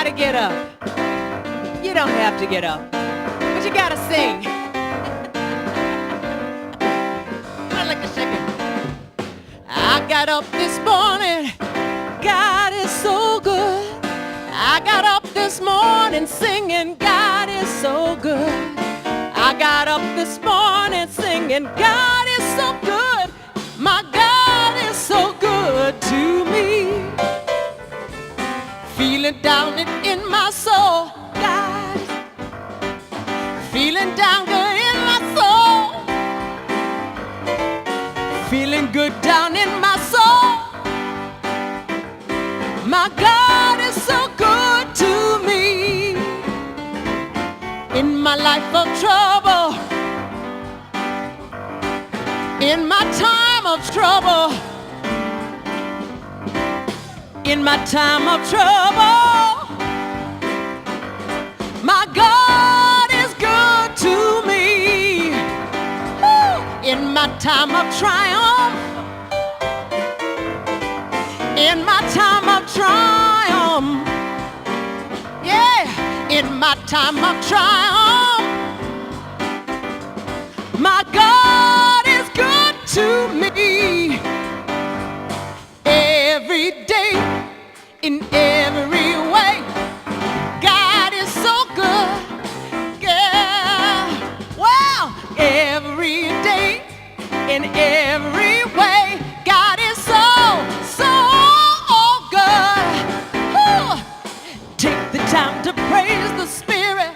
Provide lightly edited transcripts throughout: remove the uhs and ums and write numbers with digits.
gotta get up. You don't have to get up, but you gotta sing. I like to shake it. I got up this morning, God is so good. I got up this morning singing, God is so good. I got up this morning singing, God is so good. My God is so good to me. Feeling down in my soul, God. Feeling down good in my soul. Feeling good down in my soul. My God is so good to me. In my life of trouble, in my time of trouble, in my time of trouble, my God is good to me. Woo! In my time of triumph, in my time of triumph, yeah, in my time of triumph, my God is good to me. Every day, in every way, God is so good. Yeah, well, every day, in every way, God is so good. Woo! Take the time to praise the Spirit.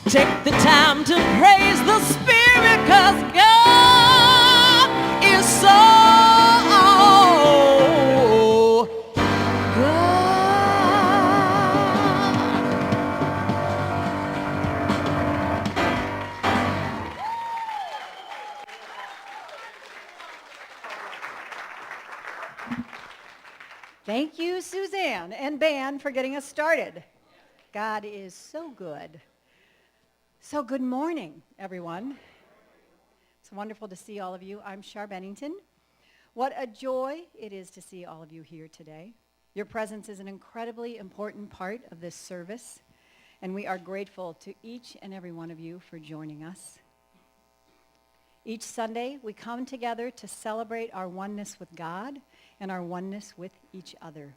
Take the time to praise the Spirit, 'cause God is so Thank you, Suzanne and band, for getting us started. God is so good. So good morning, everyone. It's wonderful to see all of you. I'm Char Bennington. What a joy it is to see all of you here today. Your presence is an incredibly important part of this service, and we are grateful to each and every one of you for joining us. Each Sunday, we come together to celebrate our oneness with God and our oneness with each other.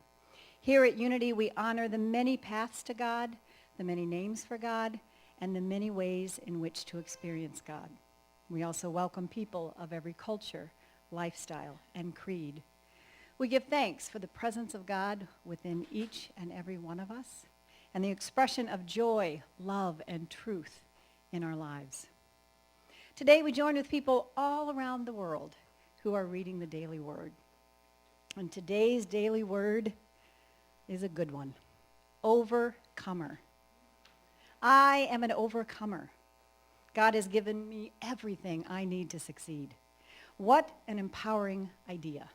Here at Unity, we honor the many paths to God, the many names for God, and the many ways in which to experience God. We also welcome people of every culture, lifestyle, and creed. We give thanks for the presence of God within each and every one of us, and the expression of joy, love, and truth in our lives. Today, we join with people all around the world who are reading the daily word. And today's daily word is a good one. Overcomer. I am an overcomer. God has given me everything I need to succeed. What an empowering idea.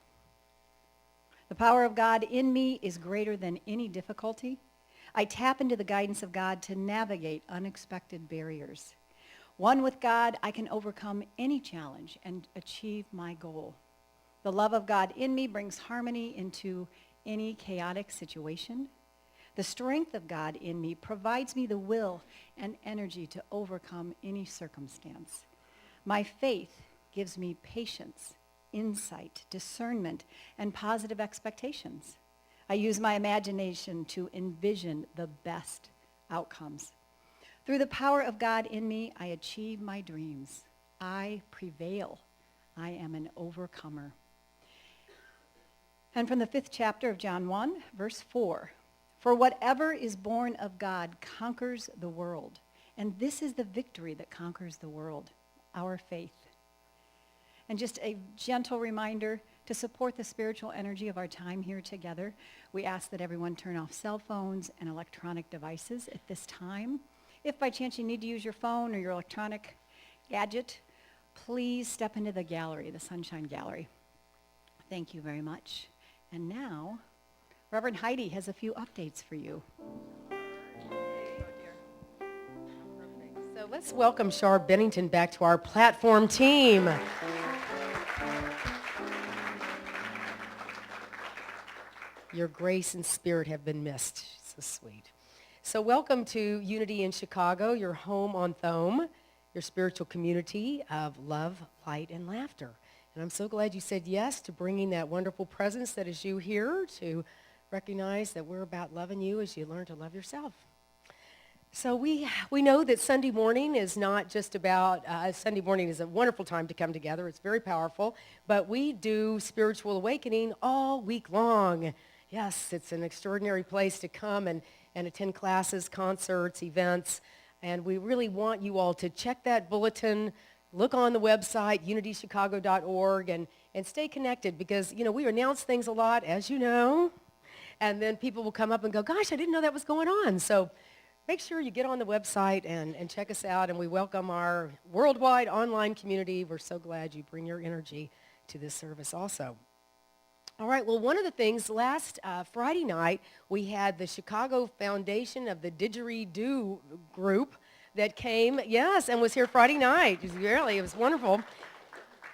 The power of God in me is greater than any difficulty. I tap into the guidance of God to navigate unexpected barriers. One with God, I can overcome any challenge and achieve my goal. The love of God in me brings harmony into any chaotic situation. The strength of God in me provides me the will and energy to overcome any circumstance. My faith gives me patience, insight, discernment, and positive expectations. I use my imagination to envision the best outcomes. Through the power of God in me, I achieve my dreams. I prevail. I am an overcomer. And from the 5th chapter of John 1, verse 4, for whatever is born of God conquers the world. And this is the victory that conquers the world, our faith. And just a gentle reminder to support the spiritual energy of our time here together, we ask that everyone turn off cell phones and electronic devices at this time. If by chance you need to use your phone or your electronic gadget, please step into the gallery, the Sunshine Gallery. Thank you very much. And now, Reverend Heidi has a few updates for you. So let's welcome Char Bennington back to our platform team. Your grace and spirit have been missed. So sweet. So welcome to Unity in Chicago, your home on Thome, your spiritual community of love, light, and laughter. And I'm so glad you said yes to bringing that wonderful presence that is you here to recognize that we're about loving you as you learn to love yourself. So we know that Sunday morning is not just about, Sunday morning is a wonderful time to come together. It's very powerful. But we do spiritual awakening all week long. Yes, it's an extraordinary place to come and attend classes, concerts, events. And we really want you all to check that bulletin, look on the website, unitychicago.org, and stay connected because, you know, we announce things a lot, as you know. And then people will come up and go, gosh, I didn't know that was going on. So make sure you get on the website and check us out, and we welcome our worldwide online community. We're so glad you bring your energy to this service also. All right, well, one of the things, last Friday night, we had the Chicago Foundation of the Didgeridoo group that came, yes, and was here Friday night. It was wonderful.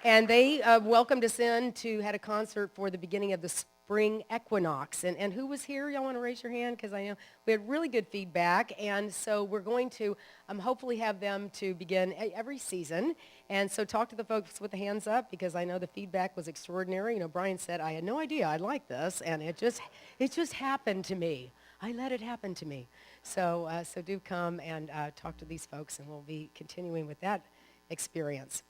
And they welcomed us in had a concert for the beginning of the spring equinox. And who was here? Y'all want to raise your hand? Because I know we had really good feedback. And so we're going to hopefully have them to begin every season. And so talk to the folks with the hands up because I know the feedback was extraordinary. You know, Brian said, I had no idea I'd like this. And it just happened to me. I let it happen to me. So do come and talk to these folks, and we'll be continuing with that experience.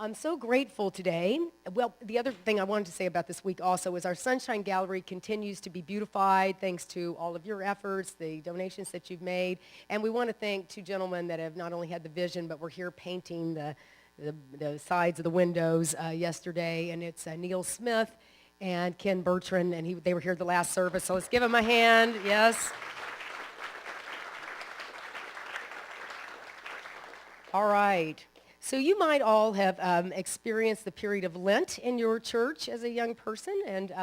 I'm so grateful today. Well, the other thing I wanted to say about this week also is our Sunshine Gallery continues to be beautified thanks to all of your efforts, the donations that you've made. And we want to thank two gentlemen that have not only had the vision, but were here painting the sides of the windows yesterday. And it's Neil Smith and Ken Bertrand, and they were here at the last service. So let's give them a hand. Yes. All right. So you might all have experienced the period of Lent in your church as a young person, and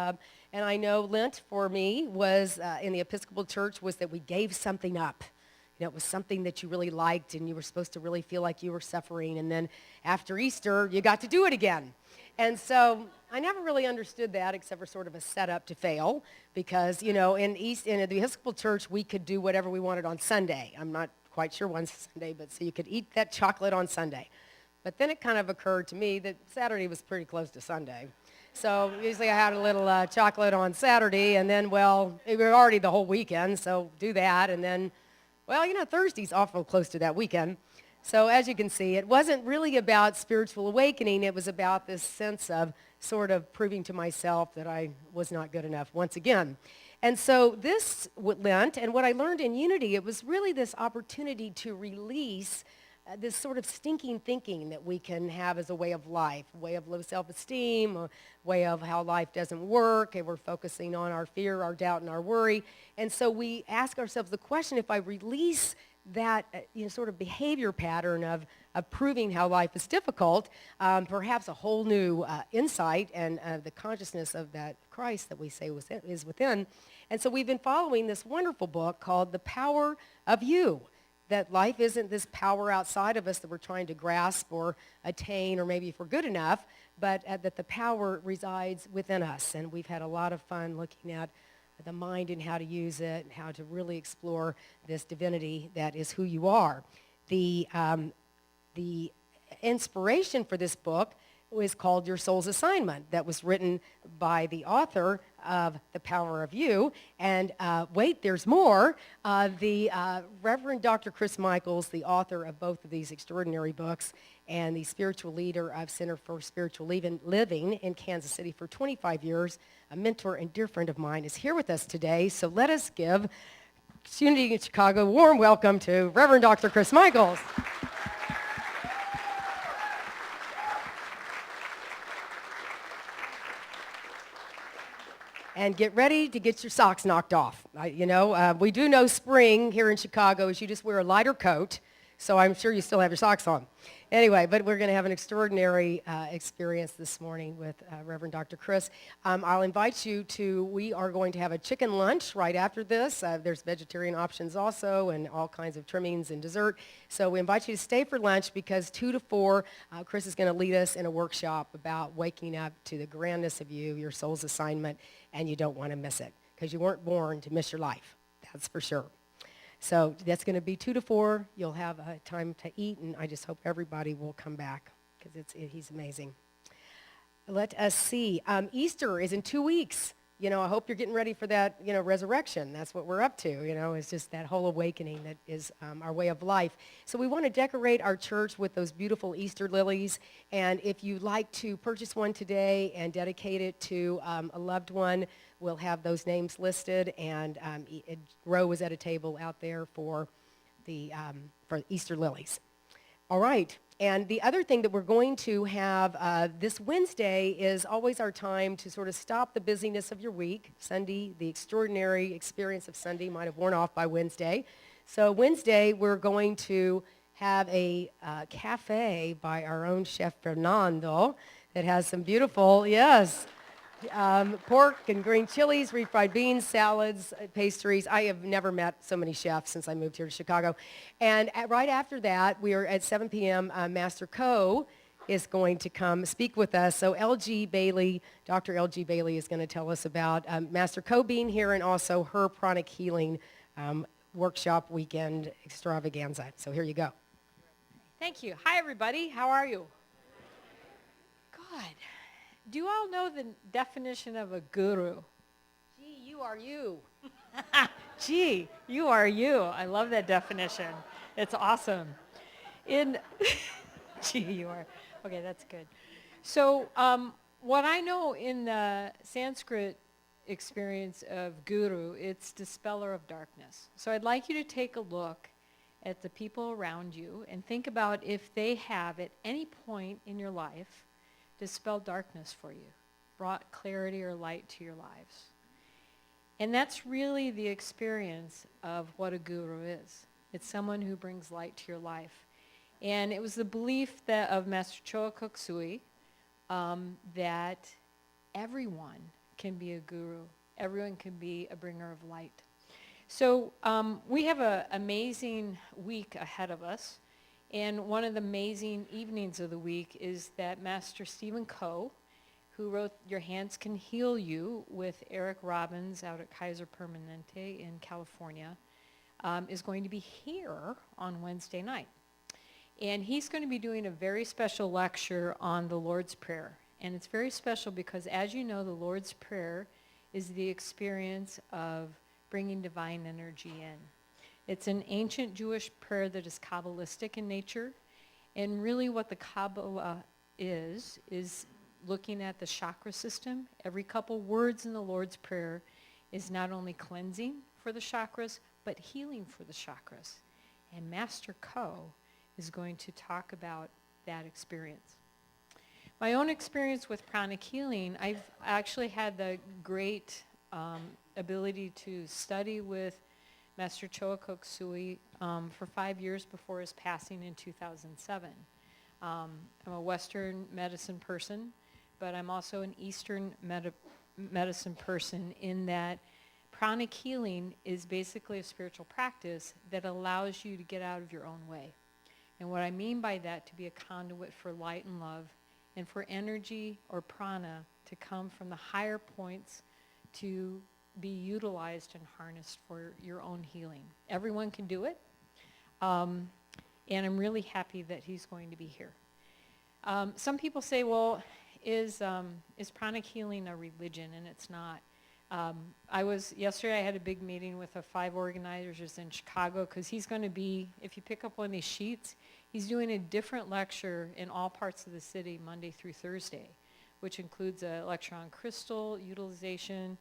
I know Lent for me was in the Episcopal Church was that we gave something up. You know, it was something that you really liked, and you were supposed to really feel like you were suffering, and then after Easter, you got to do it again. And so I never really understood that except for sort of a setup to fail, because you know, in the Episcopal Church, we could do whatever we wanted on Sunday. I'm not quite sure when's Sunday, but so you could eat that chocolate on Sunday. But then it kind of occurred to me that Saturday was pretty close to Sunday. So usually I had a little chocolate on Saturday, and then, well, it was already the whole weekend, so do that. And then, well, you know, Thursday's awful close to that weekend. So as you can see, it wasn't really about spiritual awakening. It was about this sense of sort of proving to myself that I was not good enough once again. And so this Lent, and what I learned in Unity, it was really this opportunity to release this sort of stinking thinking that we can have as a way of life, a way of low self-esteem, a way of how life doesn't work, and we're focusing on our fear, our doubt, and our worry. And so we ask ourselves the question, if I release that sort of behavior pattern of proving how life is difficult, perhaps a whole new insight and the consciousness of that Christ that we say is within. And so we've been following this wonderful book called The Power of You. That life isn't this power outside of us that we're trying to grasp or attain, or maybe if we're good enough, but that the power resides within us. And we've had a lot of fun looking at the mind and how to use it, and how to really explore this divinity that is who you are. The inspiration for this book was called Your Soul's Assignment, that was written by the author of The Power of You. And wait, there's more. The Reverend Dr. Chris Michaels, the author of both of these extraordinary books, and the spiritual leader of Center for Spiritual Living in Kansas City for 25 years, a mentor and dear friend of mine, is here with us today. So let us give Unity in Chicago a warm welcome to Reverend Dr. Chris Michaels. And get ready to get your socks knocked off. We do know spring here in Chicago is you just wear a lighter coat, So I'm sure you still have your socks on. Anyway, but we're going to have an extraordinary experience this morning with Reverend Dr. Chris. I'll invite you to, we are going to have a chicken lunch right after this. There's vegetarian options also and all kinds of trimmings and dessert. So we invite you to stay for lunch because 2 to 4, Chris is going to lead us in a workshop about waking up to the grandness of you, your soul's assignment, and you don't want to miss it because you weren't born to miss your life. That's for sure. So that's going to be 2 to 4. You'll have time to eat, and I just hope everybody will come back because he's amazing. Let us see. Easter is in 2 weeks. You know, I hope you're getting ready for that, resurrection. That's what we're up to, It's just that whole awakening that is our way of life. So we want to decorate our church with those beautiful Easter lilies. And if you'd like to purchase one today and dedicate it to a loved one, we'll have those names listed. And Roe is at a table out there for Easter lilies. All right. And the other thing that we're going to have this Wednesday is always our time to sort of stop the busyness of your week. Sunday, the extraordinary experience of Sunday might have worn off by Wednesday. So Wednesday, we're going to have a cafe by our own Chef Fernando that has some beautiful, pork and green chilies, refried beans, salads, pastries. I have never met so many chefs since I moved here to Chicago. And right after that, we are at 7 p.m., Master Co. is going to come speak with us. So Dr. L.G. Bailey is going to tell us about Master Co. being here and also her pranic healing workshop weekend extravaganza. So here you go. Thank you. Hi, everybody. How are you? Good. Do you all know the definition of a guru? Gee, you are you. Gee, you are you. I love that definition. It's awesome. Gee, you are. Okay, that's good. So what I know in the Sanskrit experience of guru, it's dispeller of darkness. So I'd like you to take a look at the people around you and think about if they have at any point in your life dispelled darkness for you, brought clarity or light to your lives. And that's really the experience of what a guru is. It's someone who brings light to your life. And it was the belief of Master Choa Kok Sui that everyone can be a guru. Everyone can be a bringer of light. So we have an amazing week ahead of us. And one of the amazing evenings of the week is that Master Stephen Coe, who wrote Your Hands Can Heal You with Eric Robbins out at Kaiser Permanente in California, is going to be here on Wednesday night. And he's going to be doing a very special lecture on the Lord's Prayer. And it's very special because, as you know, the Lord's Prayer is the experience of bringing divine energy in. It's an ancient Jewish prayer that is Kabbalistic in nature. And really what the Kabbalah is looking at the chakra system. Every couple words in the Lord's Prayer is not only cleansing for the chakras, but healing for the chakras. And Master Coe is going to talk about that experience. My own experience with pranic healing, I've actually had the great ability to study with Master Choa Kok Sui for 5 years before his passing in 2007. I'm a Western medicine person, but I'm also an Eastern medicine person in that pranic healing is basically a spiritual practice that allows you to get out of your own way. And what I mean by that, to be a conduit for light and love and for energy or prana to come from the higher points to be utilized and harnessed for your own healing. Everyone can do it, and I'm really happy that he's going to be here. Some people say, well, is pranic healing a religion? And it's not. Yesterday I had a big meeting with the 5 organizers in Chicago because he's going to be, if you pick up one of these sheets, he's doing a different lecture in all parts of the city Monday through Thursday, which includes a lecture on crystal utilization,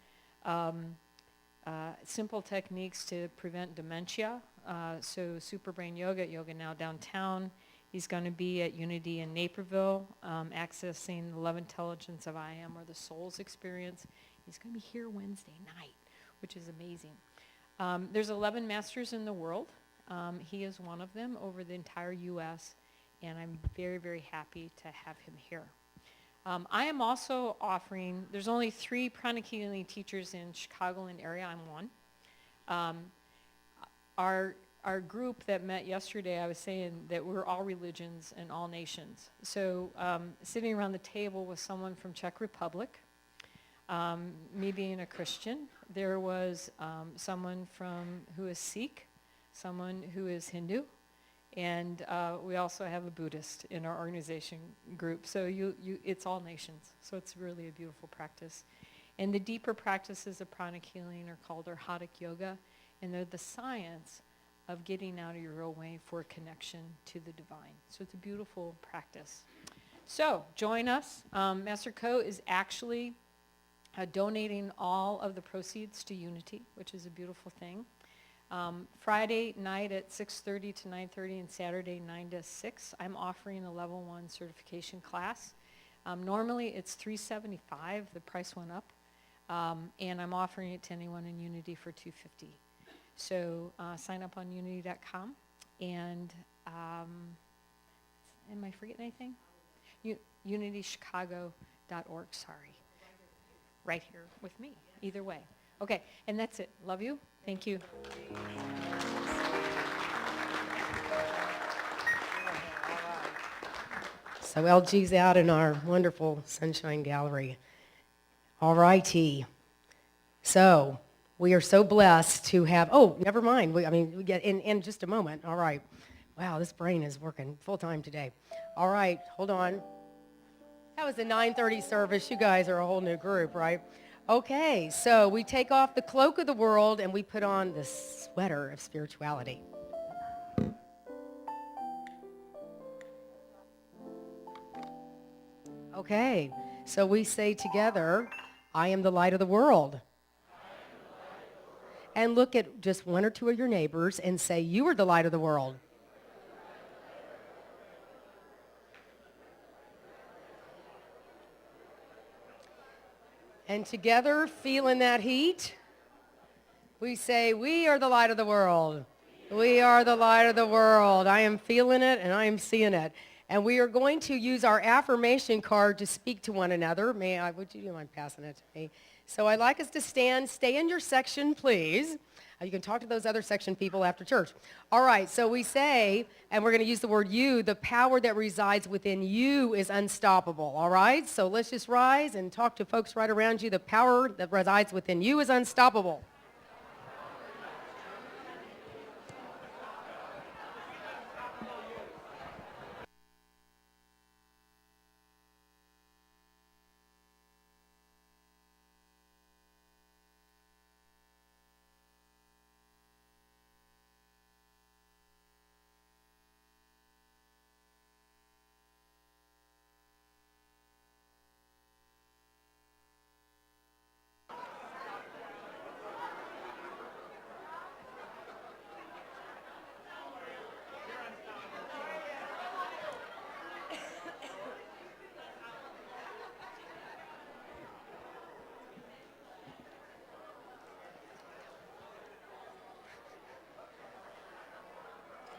simple techniques to prevent dementia, so Super Brain Yoga Now Downtown. He's going to be at Unity in Naperville, accessing the love intelligence of I Am or the soul's experience. He's going to be here Wednesday night, which is amazing. There's 11 masters in the world, He is one of them over the entire U.S., and I'm very, very happy to have him here. I am also offering, there's only 3 pranic healing teachers in Chicagoland area. I'm one. Our group that met yesterday, I was saying that we're all religions and all nations. So sitting around the table was someone from Czech Republic, me being a Christian. There was someone who is Sikh, someone who is Hindu, and we also have a Buddhist in our organization group. So it's all nations. So it's really a beautiful practice. And the deeper practices of pranic healing are called Arhatic Yoga, and they're the science of getting out of your own way for connection to the divine. So it's a beautiful practice. So join us. Master Ko is actually donating all of the proceeds to Unity, which is a beautiful thing. Friday night at 6:30 to 9:30 and Saturday 9 to 6, I'm offering a level 1 certification class. Normally it's $375, the price went up, and I'm offering it to anyone in Unity for $250. So sign up on unity.com, and am I forgetting anything? unitychicago.org, sorry. Right here with me, either way. Okay, and that's it. Love you. Thank you. So LG's out in our wonderful Sunshine Gallery. All righty. So we are so blessed to have, oh, never mind. We get in just a moment. All right. Wow, this brain is working full time today. All right, hold on. That was the 9:30 service. You guys are a whole new group, right? Okay, so we take off the cloak of the world and we put on the sweater of spirituality. Okay, so we say together, I am the light of the world. And look at just 1 or 2 of your neighbors and say, you are the light of the world. And together, feeling that heat, we say, we are the light of the world. We are the light of the world. I am feeling it and I am seeing it. And we are going to use our affirmation card to speak to one another. Would you mind passing it to me? So I'd like us to stand. Stay in your section, please. You can talk to those other section people after church. All right, so we say, and we're going to use the word you, the power that resides within you is unstoppable, all right? So let's just rise and talk to folks right around you. The power that resides within you is unstoppable.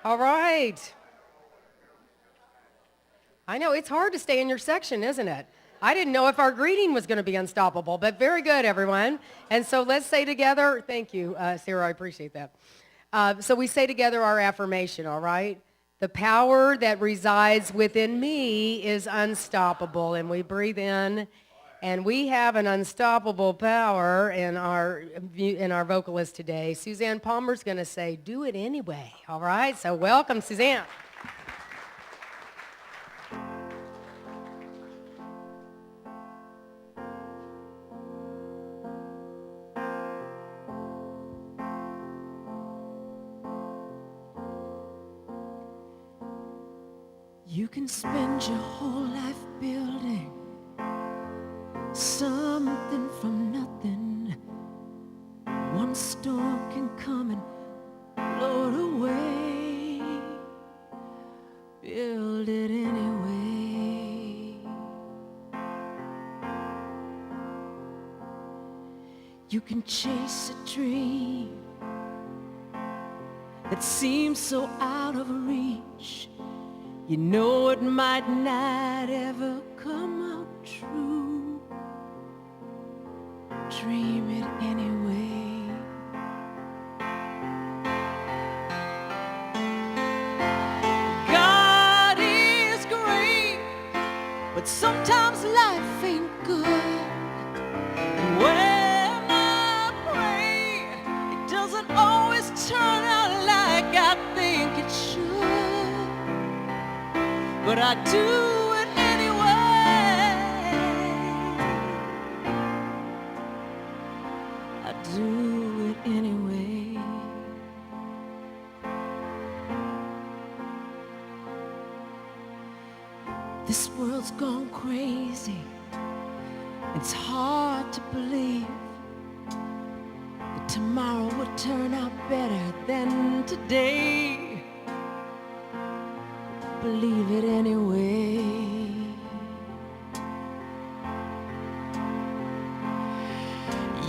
All right. I know, it's hard to stay in your section, isn't it? I didn't know if our greeting was going to be unstoppable, but very good, everyone. And so let's say together, thank you, Sarah, I appreciate that. So we say together our affirmation, all right? The power that resides within me is unstoppable. And we breathe in, and we have an unstoppable power in our vocalist today. Suzanne Palmer's going to say, do it anyway, all right? So welcome, Suzanne. You can spend your whole life building something from nothing. One storm can come and blow it away. Build it anyway. You can chase a dream that seems so out of reach. You know it might not ever come out true. Dream it anyway. God is great, but sometimes life ain't good. And when I pray, it doesn't always turn out like I think it should. But I do it anyway. I do it anyway. This world's gone crazy. It's hard to believe that tomorrow will turn out better than today. Believe it anyway.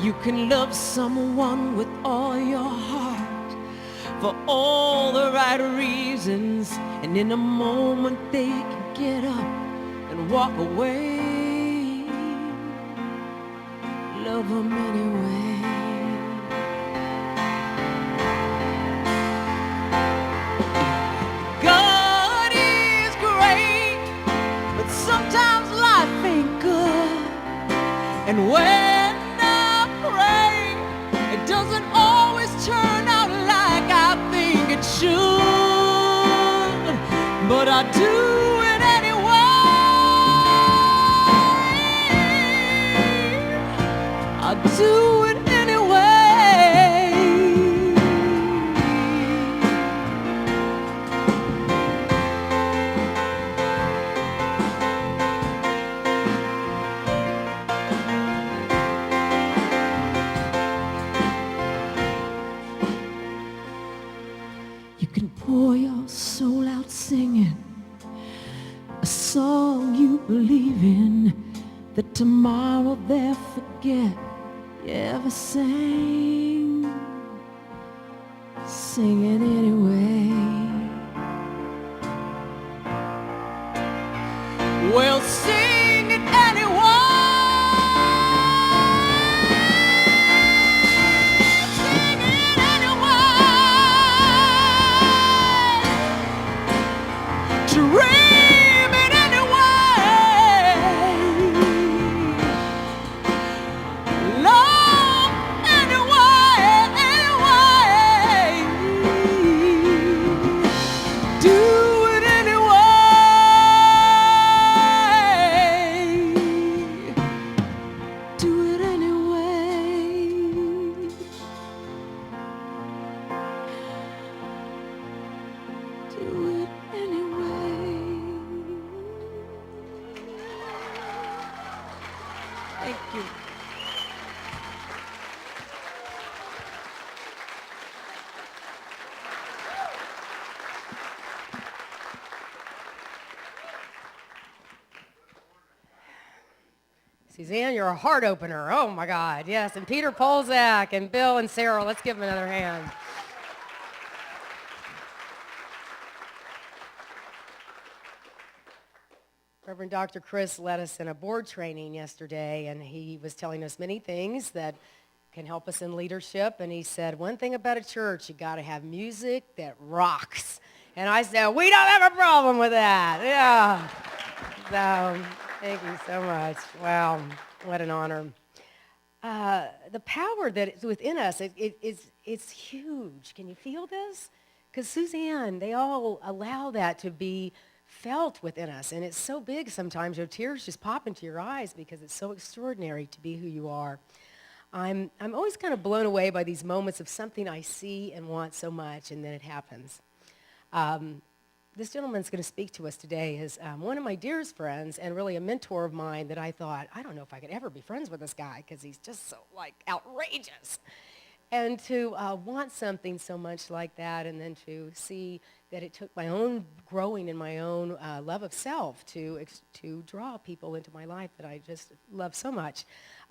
You can love someone with all your heart for all the right reasons, and in a moment they can get up and walk away. Love them anyway. God is great, but sometimes life ain't good. And when I pray, it doesn't always turn out like I think it should. But I do it anyway. I do it anyway. You can pour your soul out singing a song you believe in, that tomorrow they'll forget you ever sang. Sing it anyway. Well, sing it anyway. Sing it anyway. Dream it anyway. Love anyway, anyway. Do it anyway. Do it anyway. Do it anyway. Thank you. Suzanne, you're a heart opener. Oh my God, yes. And Peter Polzak and Bill and Sarah, let's give them another hand. Reverend Dr. Chris led us in a board training yesterday, and he was telling us many things that can help us in leadership. And he said, one thing about a church, you got to have music that rocks. And I said, we don't have a problem with that. Yeah. So, thank you so much. Wow, what an honor. The power that is within us, it's huge. Can you feel this? Because Suzanne, they all allow that to be felt within us. And it's so big sometimes, your tears just pop into your eyes because it's so extraordinary to be who you are. I'm always kind of blown away by these moments of something I see and want so much, and then it happens. This gentleman's going to speak to us today is one of my dearest friends and really a mentor of mine that I thought, I don't know if I could ever be friends with this guy because he's just so, outrageous. And to want something so much like that, and then to see that it took my own growing and my own love of self to draw people into my life that I just love so much.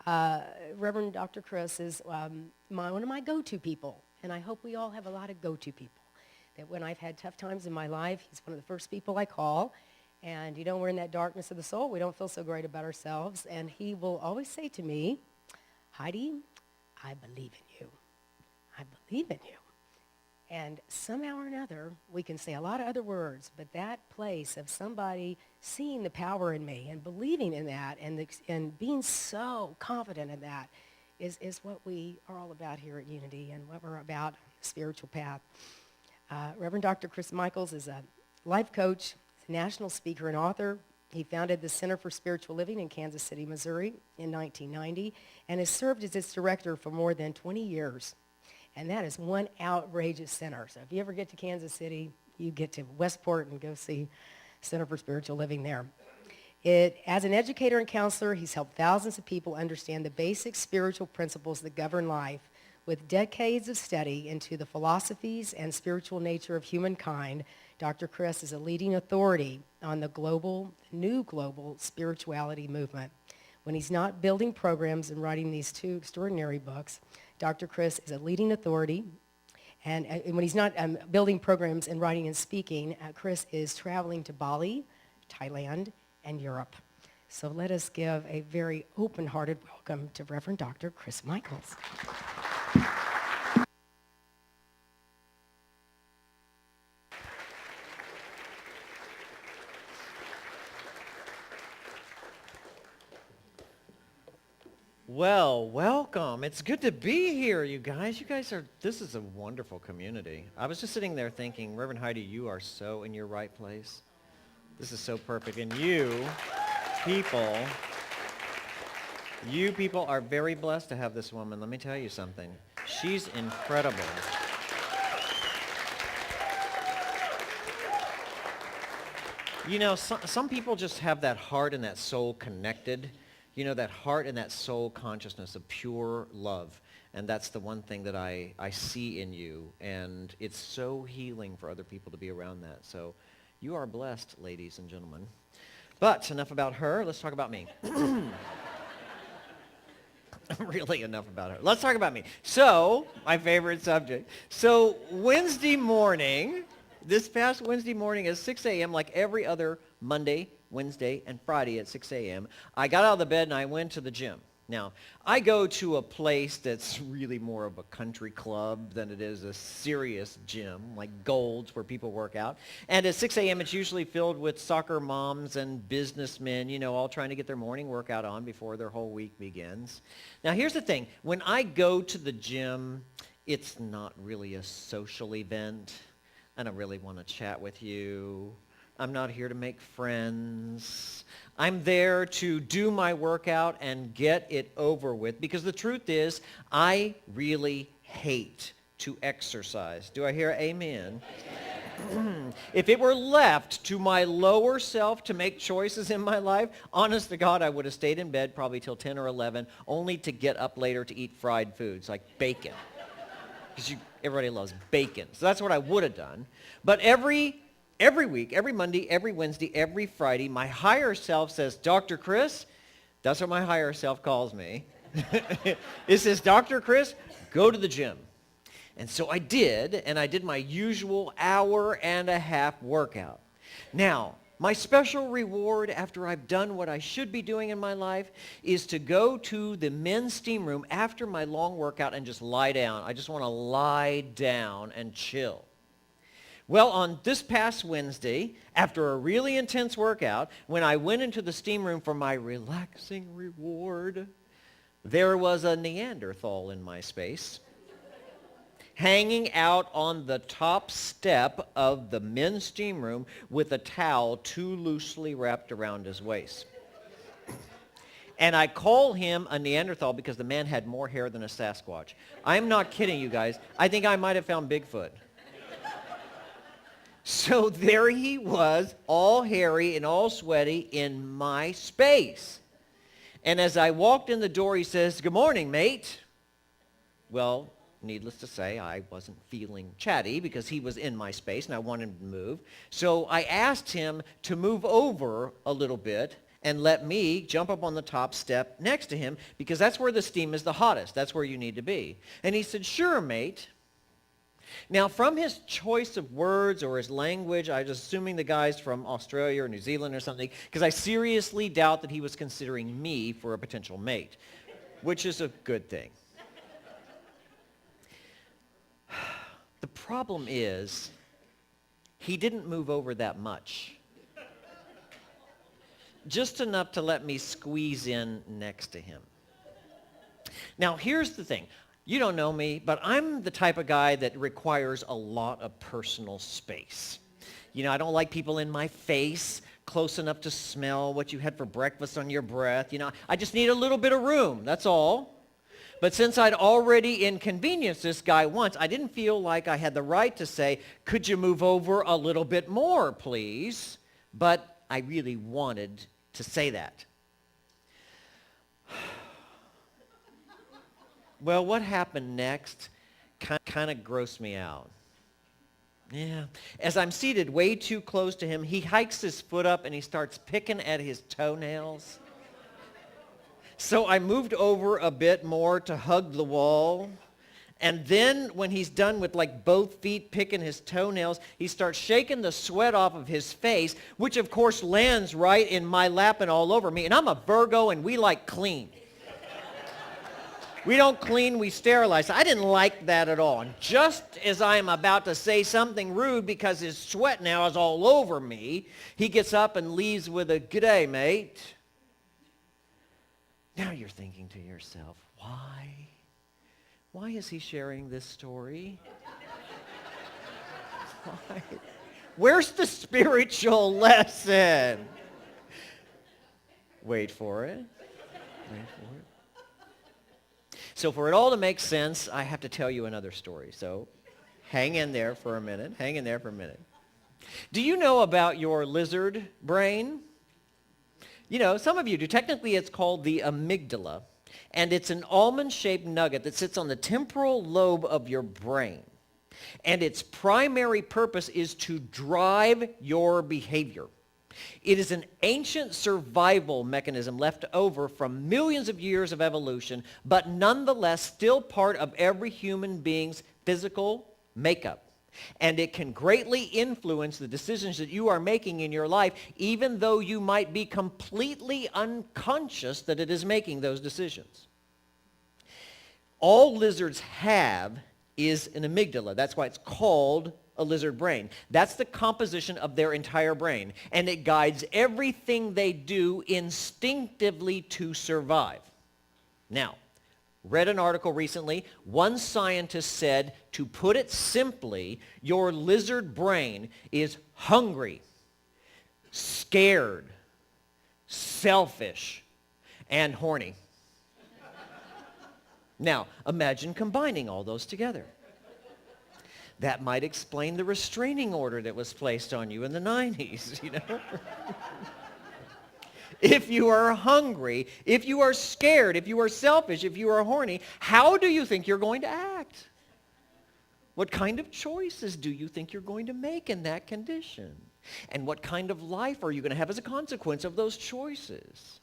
Reverend Dr. Chris is one of my go-to people, and I hope we all have a lot of go-to people. that when I've had tough times in my life, he's one of the first people I call. And, we're in that darkness of the soul. We don't feel so great about ourselves. And he will always say to me, Heidi, I believe in you. I believe in you. And somehow or another, we can say a lot of other words, but that place of somebody seeing the power in me and believing in that and being so confident in that is what we are all about here at Unity and what we're about, spiritual path. Reverend Dr. Chris Michaels is a life coach, a national speaker and author. He founded the Center for Spiritual Living in Kansas City, Missouri in 1990 and has served as its director for more than 20 years. And that is one outrageous center. So if you ever get to Kansas City, you get to Westport and go see Center for Spiritual Living there. As an educator and counselor, he's helped thousands of people understand the basic spiritual principles that govern life. With decades of study into the philosophies and spiritual nature of humankind, Dr. Chris is a leading authority on the new global spirituality movement. When he's not building programs and writing these two extraordinary books, Dr. Chris is a leading authority, and when he's not building programs and writing and speaking, Chris is traveling to Bali, Thailand, and Europe. So let us give a very open-hearted welcome to Reverend Dr. Chris Michaels. Well, welcome. It's good to be here, you guys. This is a wonderful community. I was just sitting there thinking, Reverend Heidi, you are so in your right place. This is so perfect. And you people are very blessed to have this woman. Let me tell you something. She's incredible. Some people just have that heart and that soul connected. That heart and that soul consciousness of pure love. And that's the one thing that I see in you. And it's so healing for other people to be around that. So you are blessed, ladies and gentlemen. But enough about her. Let's talk about me. Really enough about her. Let's talk about me. So, my favorite subject. So, Wednesday morning, this past Wednesday morning at 6 a.m., like every other Monday, Wednesday, and Friday at 6 a.m., I got out of the bed and I went to the gym. Now, I go to a place that's really more of a country club than it is a serious gym, like Gold's, where people work out. And at 6 a.m., it's usually filled with soccer moms and businessmen, all trying to get their morning workout on before their whole week begins. Now, here's the thing. When I go to the gym, it's not really a social event. I don't really want to chat with you. I'm not here to make friends. I'm there to do my workout and get it over with, because the truth is, I really hate to exercise. Do I hear amen? If it were left to my lower self to make choices in my life, honest to God, I would have stayed in bed probably till 10 or 11, only to get up later to eat fried foods like bacon. Because everybody loves bacon. So that's what I would have done. But every week, every Monday, every Wednesday, every Friday, my higher self says, Dr. Chris, that's what my higher self calls me. It says, Dr. Chris, go to the gym. And so I did, and I did my usual hour-and-a-half workout. Now, my special reward after I've done what I should be doing in my life is to go to the men's steam room after my long workout and just lie down. I just want to lie down and chill. Well, on this past Wednesday, after a really intense workout, when I went into the steam room for my relaxing reward, there was a Neanderthal in my space, hanging out on the top step of the men's steam room with a towel too loosely wrapped around his waist. And I call him a Neanderthal because the man had more hair than a Sasquatch. I'm not kidding you guys. I think I might have found Bigfoot. So there he was, all hairy and all sweaty in my space. And as I walked in the door, he says, "Good morning, mate." Well, needless to say, I wasn't feeling chatty because he was in my space and I wanted him to move. So I asked him to move over a little bit and let me jump up on the top step next to him because that's where the steam is the hottest. That's where you need to be. And he said, "Sure, mate." Now, from his choice of words or his language, I was assuming the guy's from Australia or New Zealand or something, because I seriously doubt that he was considering me for a potential mate, which is a good thing. The problem is, he didn't move over that much. Just enough to let me squeeze in next to him. Now, here's the thing. You don't know me, but I'm the type of guy that requires a lot of personal space. You know, I don't like people in my face, close enough to smell what you had for breakfast on your breath. You know, I just need a little bit of room, that's all. But since I'd already inconvenienced this guy once, I didn't feel like I had the right to say, could you move over a little bit more, please? But I really wanted to say that. Well, what happened next kind of grossed me out. Yeah. As I'm seated way too close to him, he hikes his foot up and he starts picking at his toenails. So I moved over a bit more to hug the wall. And then when he's done with like both feet picking his toenails, he starts shaking the sweat off of his face, which of course lands right in my lap and all over me. And I'm a Virgo and we like clean. We don't clean, we sterilize. I didn't like that at all. And just as I am about to say something rude because his sweat now is all over me, he gets up and leaves with a, "G'day, mate." Now you're thinking to yourself, why? Why is he sharing this story? Why? Where's the spiritual lesson? Wait for it. Wait for it. So for it all to make sense, I have to tell you another story. So hang in there for a minute. Hang in there for a minute. Do you know about your lizard brain? You know, some of you do. Technically, it's called the amygdala, and it's an almond-shaped nugget that sits on the temporal lobe of your brain. And its primary purpose is to drive your behavior. It is an ancient survival mechanism left over from millions of years of evolution, but nonetheless still part of every human being's physical makeup. And it can greatly influence the decisions that you are making in your life, even though you might be completely unconscious that it is making those decisions. All lizards have is an amygdala. That's why it's called a lizard brain. That's the composition of their entire brain, and it guides everything they do instinctively to survive. Now, read an article recently. One scientist said, to put it simply, your lizard brain is hungry, scared, selfish, and horny. Now, imagine combining all those together. That might explain the restraining order that was placed on you in the 90s, you know? If you are hungry, if you are scared, if you are selfish, if you are horny, how do you think you're going to act? What kind of choices do you think you're going to make in that condition? And what kind of life are you going to have as a consequence of those choices?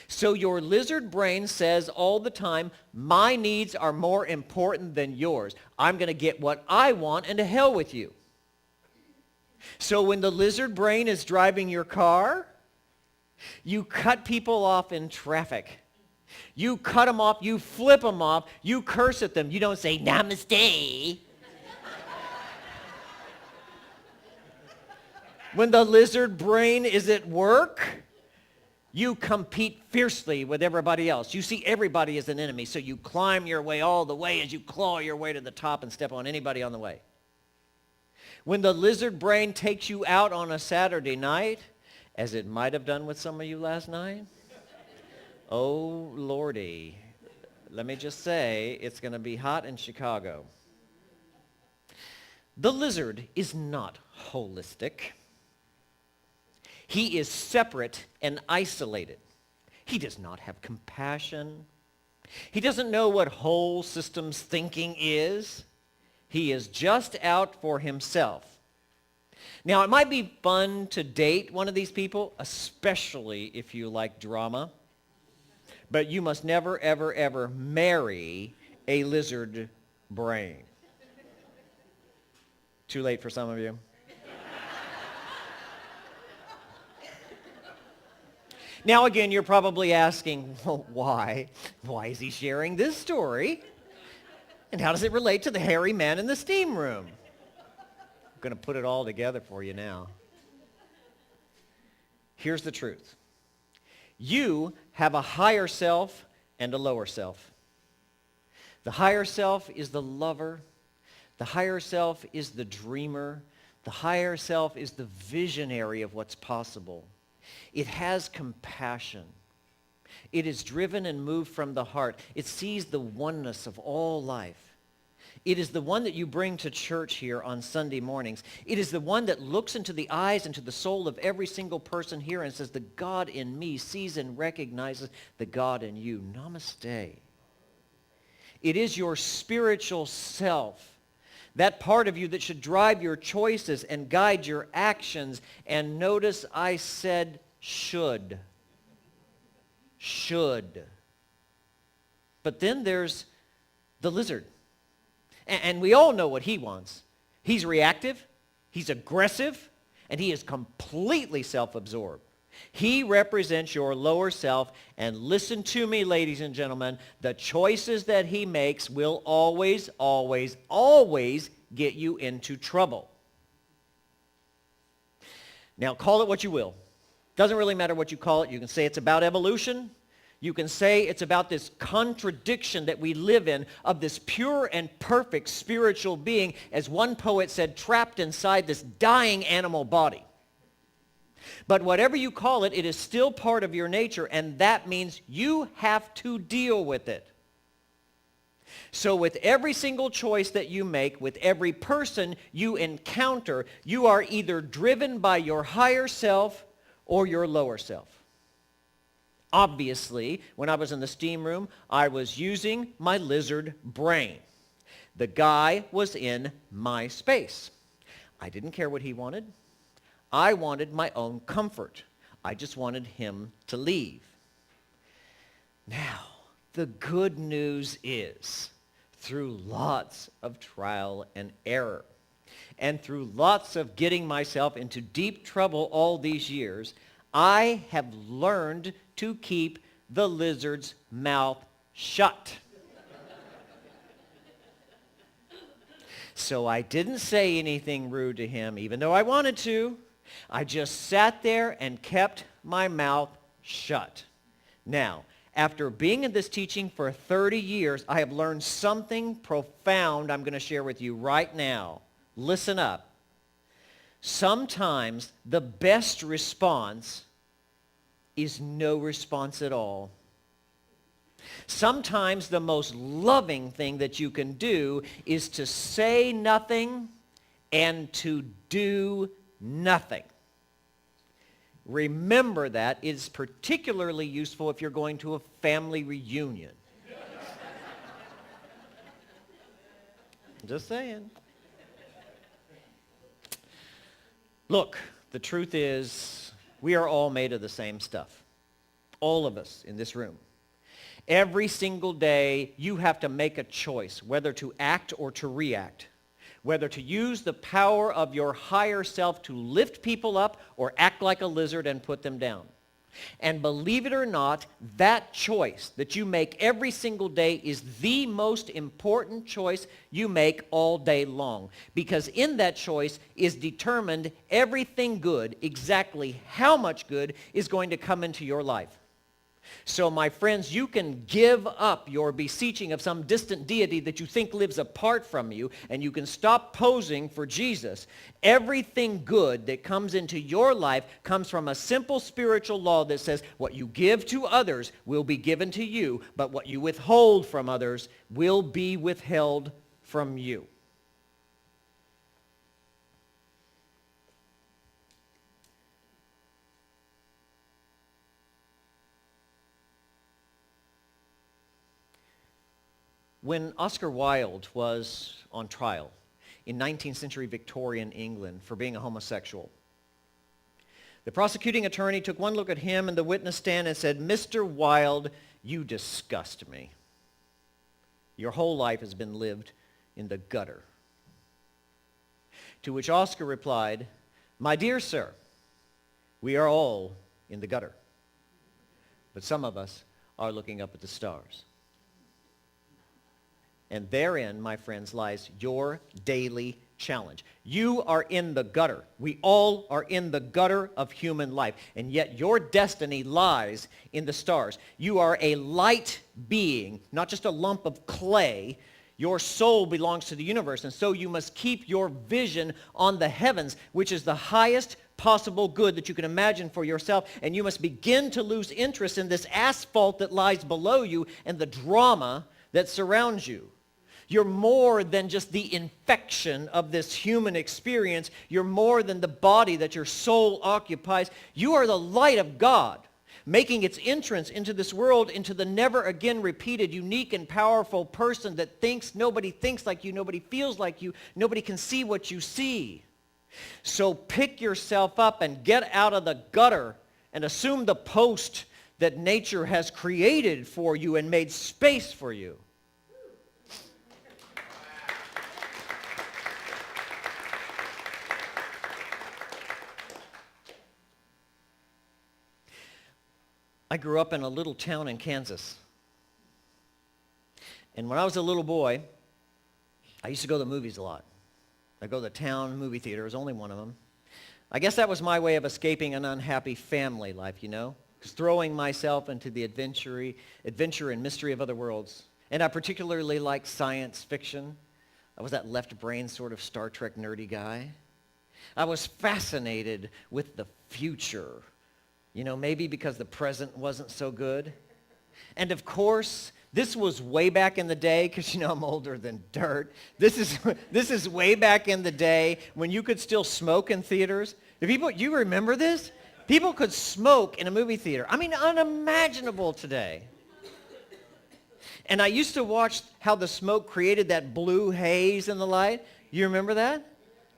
So your lizard brain says all the time, my needs are more important than yours. I'm going to get what I want, and to hell with you. So when the lizard brain is driving your car, you cut people off in traffic. You cut them off, you flip them off, you curse at them. You don't say, namaste. When the lizard brain is at work, you compete fiercely with everybody else. You see everybody as an enemy, so you climb your way all the way as you claw your way to the top and step on anybody on the way. When the lizard brain takes you out on a Saturday night, as it might have done with some of you last night, oh, Lordy, let me just say, it's going to be hot in Chicago. The lizard is not holistic. He is separate and isolated. He does not have compassion. He doesn't know what whole systems thinking is. He is just out for himself. Now, it might be fun to date one of these people, especially if you like drama. But you must never, ever, ever marry a lizard brain. Too late for some of you. Now again, you're probably asking, well, why? Why is he sharing this story? And how does it relate to the hairy man in the steam room? I'm going to put it all together for you now. Here's the truth. You have a higher self and a lower self. The higher self is the lover. The higher self is the dreamer. The higher self is the visionary of what's possible. It has compassion. It is driven and moved from the heart. It sees the oneness of all life. It is the one that you bring to church here on Sunday mornings. It is the one that looks into the eyes and to the soul of every single person here and says, the God in me sees and recognizes the God in you. Namaste. It is your spiritual self, that part of you that should drive your choices and guide your actions. And notice I said should. Should. But then there's the lizard. And we all know what he wants. He's reactive, he's aggressive, and he is completely self-absorbed. He represents your lower self, and listen to me, ladies and gentlemen, the choices that he makes will always, always, always get you into trouble. Now, call it what you will. Doesn't really matter what you call it. You can say it's about evolution. You can say it's about this contradiction that we live in of this pure and perfect spiritual being, as one poet said, trapped inside this dying animal body. But whatever you call it, it is still part of your nature, and that means you have to deal with it. So with every single choice that you make, with every person you encounter, you are either driven by your higher self or your lower self. Obviously, when I was in the steam room, I was using my lizard brain. The guy was in my space. I didn't care what he wanted. I wanted my own comfort. I just wanted him to leave. Now, the good news is, through lots of trial and error, and through lots of getting myself into deep trouble all these years, I have learned to keep the lizard's mouth shut. So I didn't say anything rude to him, even though I wanted to. I just sat there and kept my mouth shut. Now, after being in this teaching for 30 years, I have learned something profound I'm going to share with you right now. Listen up. Sometimes the best response is no response at all. Sometimes the most loving thing that you can do is to say nothing and to do nothing. Remember that. It is particularly useful if you're going to a family reunion. Just saying. Look, the truth is, we are all made of the same stuff. All of us in this room. Every single day, you have to make a choice whether to act or to react, whether to use the power of your higher self to lift people up or act like a lizard and put them down. And believe it or not, that choice that you make every single day is the most important choice you make all day long. Because in that choice is determined everything good, exactly how much good is going to come into your life. So, my friends, you can give up your beseeching of some distant deity that you think lives apart from you, and you can stop posing for Jesus. Everything good that comes into your life comes from a simple spiritual law that says what you give to others will be given to you, but what you withhold from others will be withheld from you. When Oscar Wilde was on trial in 19th century Victorian England for being a homosexual, the prosecuting attorney took one look at him and the witness stand and said, "Mr. Wilde, you disgust me. Your whole life has been lived in the gutter." To which Oscar replied, "My dear sir, we are all in the gutter. But some of us are looking up at the stars." And therein, my friends, lies your daily challenge. You are in the gutter. We all are in the gutter of human life. And yet your destiny lies in the stars. You are a light being, not just a lump of clay. Your soul belongs to the universe. And so you must keep your vision on the heavens, which is the highest possible good that you can imagine for yourself. And you must begin to lose interest in this asphalt that lies below you and the drama that surrounds you. You're more than just the infection of this human experience. You're more than the body that your soul occupies. You are the light of God, making its entrance into this world, into the never again repeated, unique and powerful person that nobody thinks like you, nobody feels like you, nobody can see what you see. So pick yourself up and get out of the gutter and assume the post that nature has created for you and made space for you. I grew up in a little town in Kansas. And when I was a little boy, I used to go to the movies a lot. I'd go to the town movie theater. It was only one of them. I guess that was my way of escaping an unhappy family life, you know? Just throwing myself into the adventure and mystery of other worlds. And I particularly liked science fiction. I was that left brain sort of Star Trek nerdy guy. I was fascinated with the future. You know, maybe because the present wasn't so good. And of course, this was way back in the day, because you know I'm older than dirt. This is way back in the day when you could still smoke in theaters. You remember this? People could smoke in a movie theater. I mean, unimaginable today. And I used to watch how the smoke created that blue haze in the light. You remember that?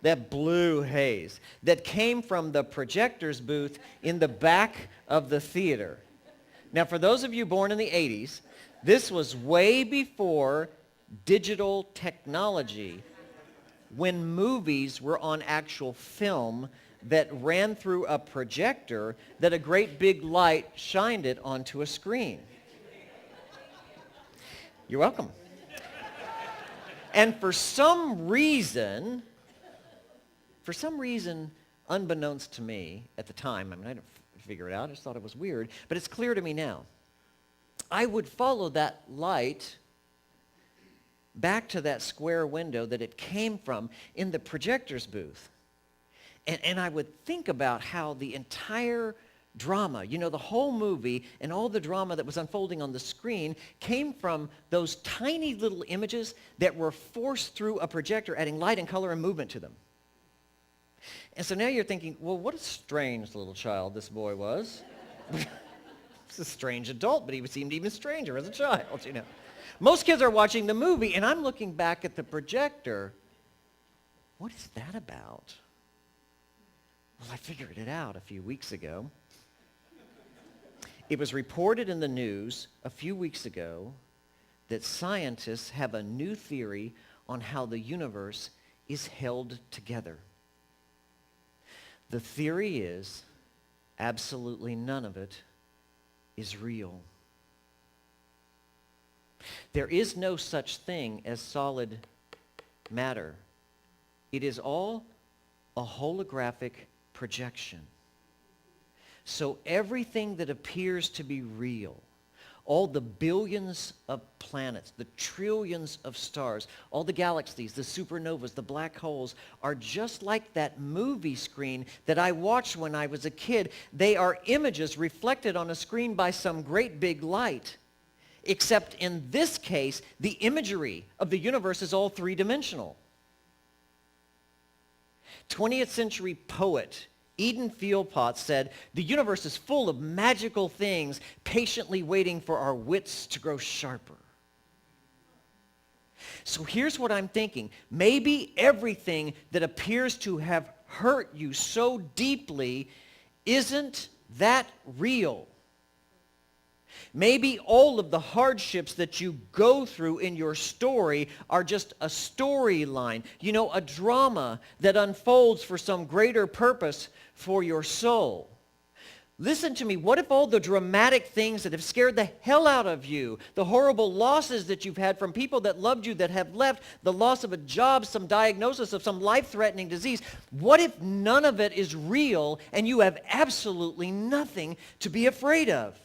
That blue haze that came from the projector's booth in the back of the theater. Now, for those of you born in the 80s, this was way before digital technology, when movies were on actual film that ran through a projector that a great big light shined it onto a screen. You're welcome. And for some reason, unbeknownst to me at the time, I mean, I didn't figure it out, I just thought it was weird, but it's clear to me now. I would follow that light back to that square window that it came from in the projector's booth. And I would think about how the entire drama, you know, the whole movie and all the drama that was unfolding on the screen came from those tiny little images that were forced through a projector, adding light and color and movement to them. And so now you're thinking, well, what a strange little child this boy was. He's a strange adult, but he seemed even stranger as a child, you know. Most kids are watching the movie, and I'm looking back at the projector. What is that about? Well, I figured it out a few weeks ago. It was reported in the news a few weeks ago that scientists have a new theory on how the universe is held together. The theory is absolutely none of it is real. There is no such thing as solid matter. It is all a holographic projection. So everything that appears to be real, all the billions of planets, the trillions of stars, all the galaxies, the supernovas, the black holes, are just like that movie screen that I watched when I was a kid. They are images reflected on a screen by some great big light. Except in this case, the imagery of the universe is all three-dimensional. 20th century poet Eden Philpott said, "The universe is full of magical things patiently waiting for our wits to grow sharper." So here's what I'm thinking. Maybe everything that appears to have hurt you so deeply isn't that real. Maybe all of the hardships that you go through in your story are just a storyline, a drama that unfolds for some greater purpose for your soul. Listen to me. What if all the dramatic things that have scared the hell out of you, the horrible losses that you've had from people that loved you that have left, the loss of a job, some diagnosis of some life-threatening disease, what if none of it is real and you have absolutely nothing to be afraid of?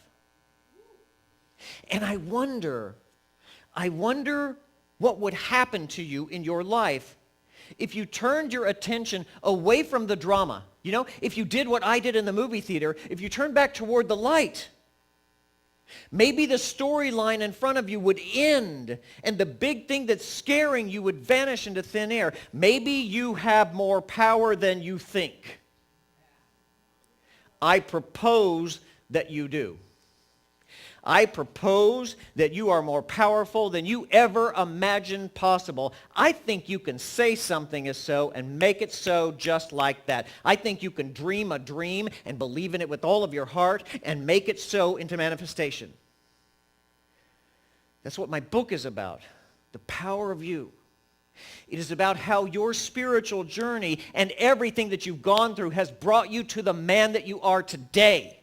And I wonder what would happen to you in your life if you turned your attention away from the drama. If you did what I did in the movie theater, if you turned back toward the light, maybe the storyline in front of you would end and the big thing that's scaring you would vanish into thin air. Maybe you have more power than you think. I propose that you do. I propose that you are more powerful than you ever imagined possible. I think you can say something is so and make it so just like that. I think you can dream a dream and believe in it with all of your heart and make it so into manifestation. That's what my book is about, the power of you. It is about how your spiritual journey and everything that you've gone through has brought you to the man that you are today.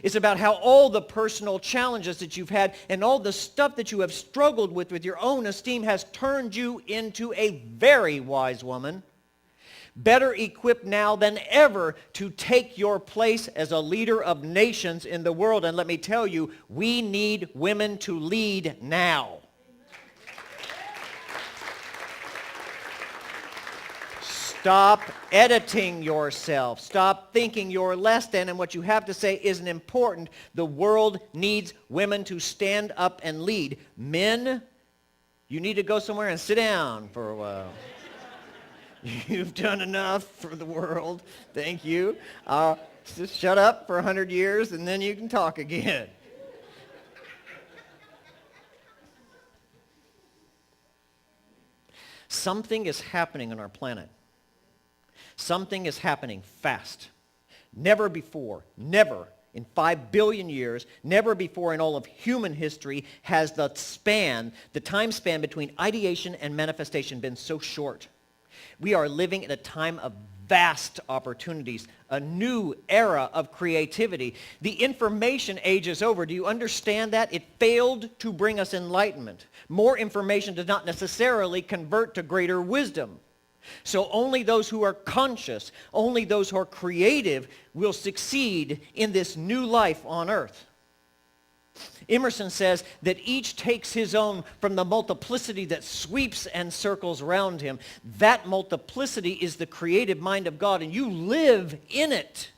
It's about how all the personal challenges that you've had and all the stuff that you have struggled with your own esteem has turned you into a very wise woman, better equipped now than ever to take your place as a leader of nations in the world. And let me tell you, we need women to lead now. Stop editing yourself. Stop thinking you're less than, and what you have to say isn't important. The world needs women to stand up and lead. Men, you need to go somewhere and sit down for a while. You've done enough for the world. Thank you. Just shut up for 100 years, and then you can talk again. Something is happening on our planet. Something is happening fast. Never before, never in 5 billion years, never before in all of human history has the time span between ideation and manifestation been so short. We are living at a time of vast opportunities, a new era of creativity. The information age is over. Do you understand that? It failed to bring us enlightenment. More information does not necessarily convert to greater wisdom. So only those who are conscious, only those who are creative will succeed in this new life on earth. Emerson says that each takes his own from the multiplicity that sweeps and circles around him. That multiplicity is the creative mind of God, and you live in it.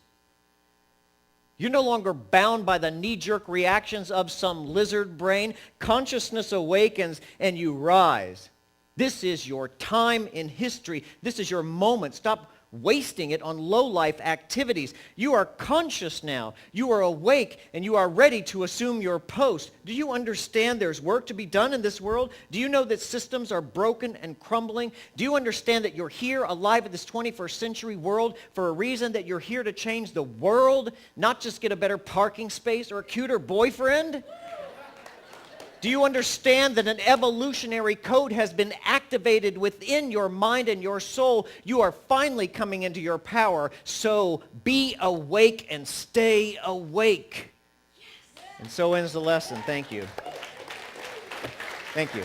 You're no longer bound by the knee-jerk reactions of some lizard brain. Consciousness awakens and you rise. This is your time in history. This is your moment. Stop wasting it on low-life activities. You are conscious now. You are awake, and you are ready to assume your post. Do you understand there's work to be done in this world? Do you know that systems are broken and crumbling? Do you understand that you're here alive in this 21st century world for a reason, that you're here to change the world, not just get a better parking space or a cuter boyfriend? Do you understand that an evolutionary code has been activated within your mind and your soul? You are finally coming into your power. So be awake and stay awake. Yes. And so ends the lesson. Thank you. Thank you.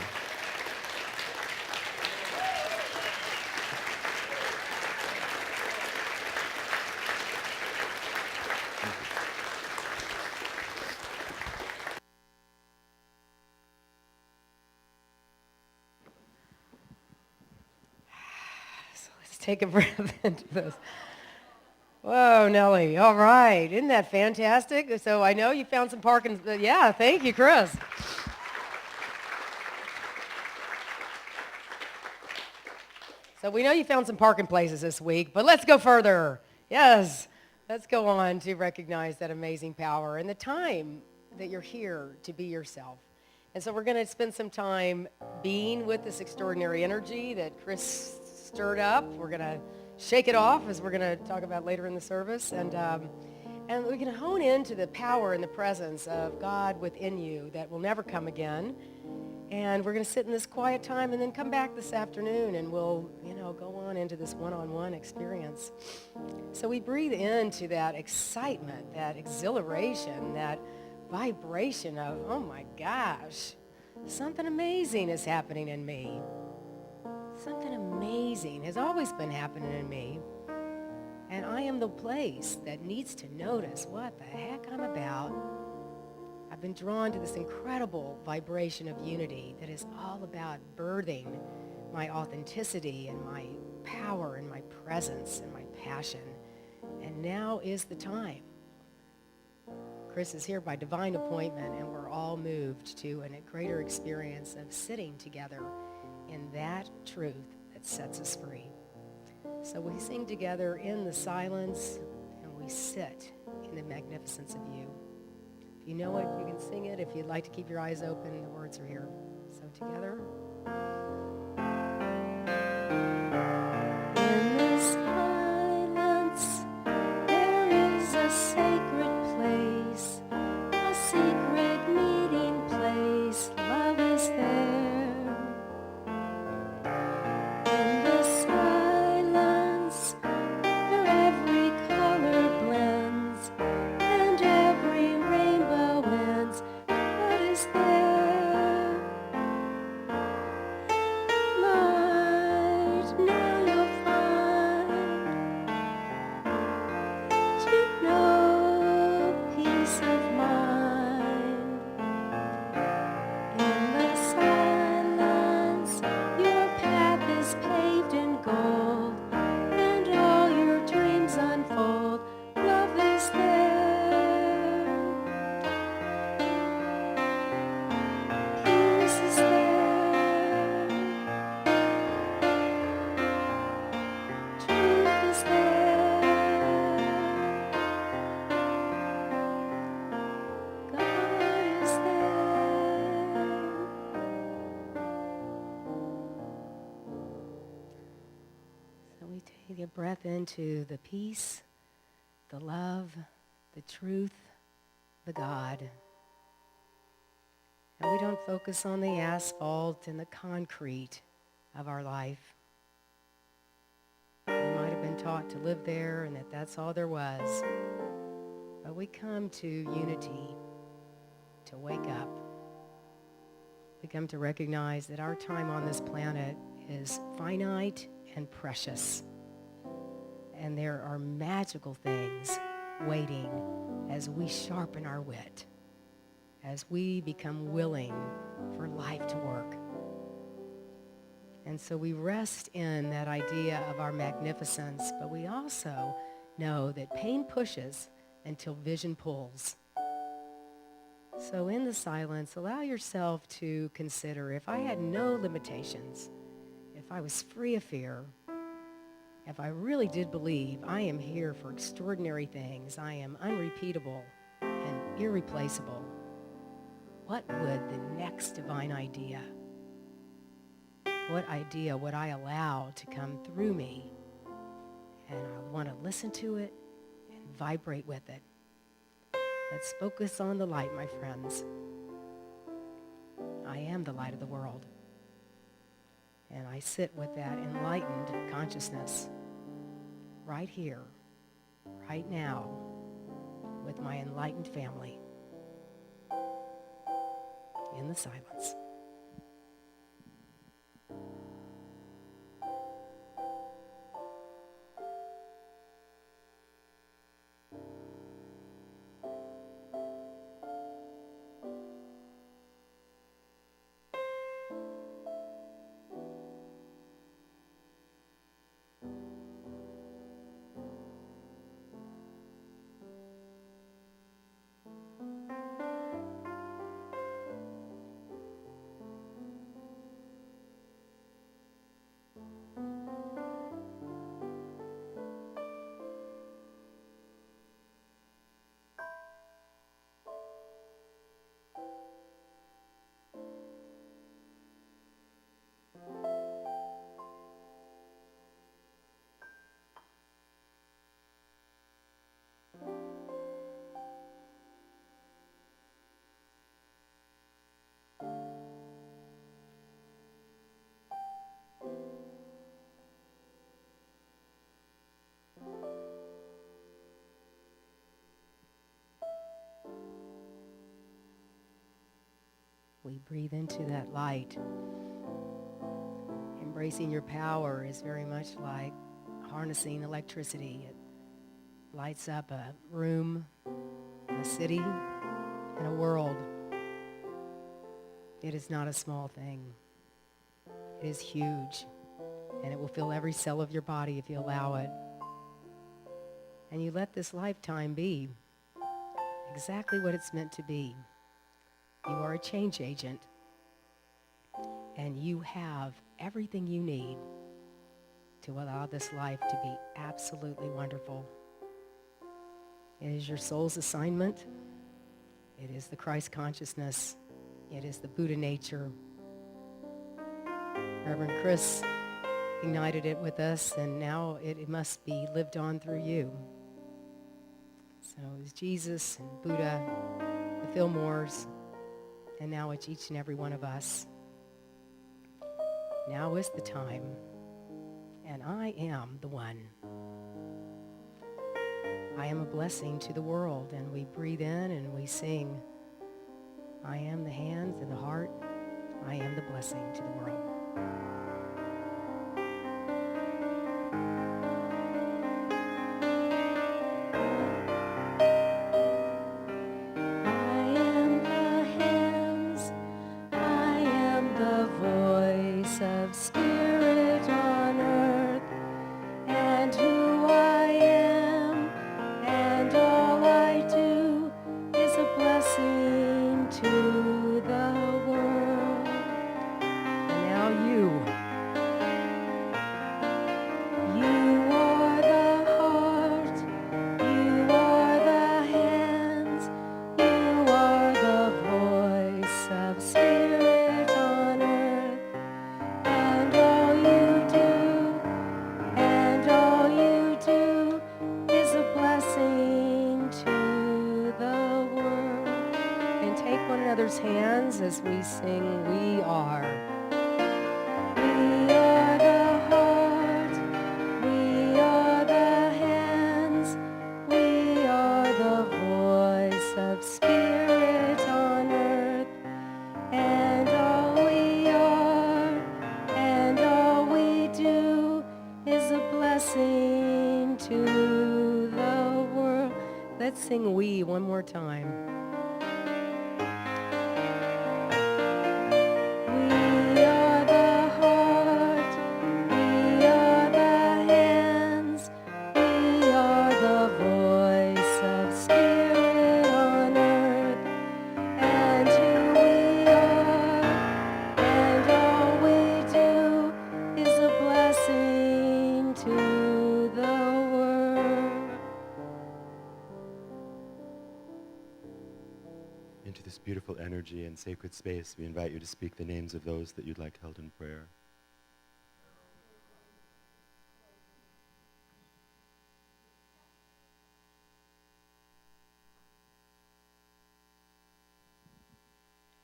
Take a breath into this. Whoa, Nellie. All right. Isn't that fantastic? So I know you found some parking. Yeah, thank you, Chris. So we know you found some parking places this week, but let's go further. Yes, let's go on to recognize that amazing power and the time that you're here to be yourself. And so we're going to spend some time being with this extraordinary energy that Chris stirred up. We're going to shake it off, as we're going to talk about later in the service. And And we can hone into the power and the presence of God within you that will never come again. And we're going to sit in this quiet time and then come back this afternoon and we'll, go on into this one-on-one experience. So we breathe into that excitement, that exhilaration, that vibration of, oh my gosh, something amazing is happening in me. Something amazing has always been happening in me. And I am the place that needs to notice what the heck I'm about. I've been drawn to this incredible vibration of unity that is all about birthing my authenticity and my power and my presence and my passion. And now is the time. Chris is here by divine appointment, and we're all moved to a greater experience of sitting together in that truth that sets us free. So we sing together in the silence, and we sit in the magnificence of you. If you know it, you can sing it. If you'd like to keep your eyes open, the words are here. So together. In the silence, there is a sacred place, a secret meeting place. Love is there. In the silence, where every color blends and every rainbow ends, God is there. Light, now you'll find you know peace of mind. In the silence, your path is paved in gold, and all your dreams unfold. Love is there. Peace is there. Truth is there. God is there. So we take a breath into the peace, the love, the truth, the God. And we don't focus on the asphalt and the concrete of our life. We might have been taught to live there and that that's all there was. But we come to unity, to wake up. We come to recognize that our time on this planet is finite and precious. And there are magical things waiting as we sharpen our wit, as we become willing for life to work. And so we rest in that idea of our magnificence, but we also know that pain pushes until vision pulls. So in the silence, allow yourself to consider, if I had no limitations, if I was free of fear, if I really did believe I am here for extraordinary things, I am unrepeatable and irreplaceable, what would the next divine idea, what idea would I allow to come through me? And I want to listen to it and vibrate with it. Let's focus on the light, my friends. I am the light of the world. And I sit with that enlightened consciousness right here, right now, with my enlightened family in the silence. we breathe into that light. Embracing your power is very much like harnessing electricity. It lights up a room, a city, and a world. It is not a small thing. It is huge, and it will fill every cell of your body if you allow it. And you let this lifetime be exactly what it's meant to be. You are a change agent, and you have everything you need to allow this life to be absolutely wonderful. It is your soul's assignment. It is the Christ consciousness. It is the Buddha nature. Reverend Chris ignited it with us, and now it must be lived on through you. So it was Jesus and Buddha, the Fillmores, and now it's each and every one of us. Now is the time, and I am the one. I am a blessing to the world, and we breathe in and we sing, I am the hands and the heart. I am the blessing to the world. Hands as we sing, we are. We are the heart, we are the hands, we are the voice of spirit on earth, and all we are, and all we do is a blessing to the world. Let's sing we one more time. Into this beautiful energy and sacred space, we invite you to speak the names of those that you'd like held in prayer.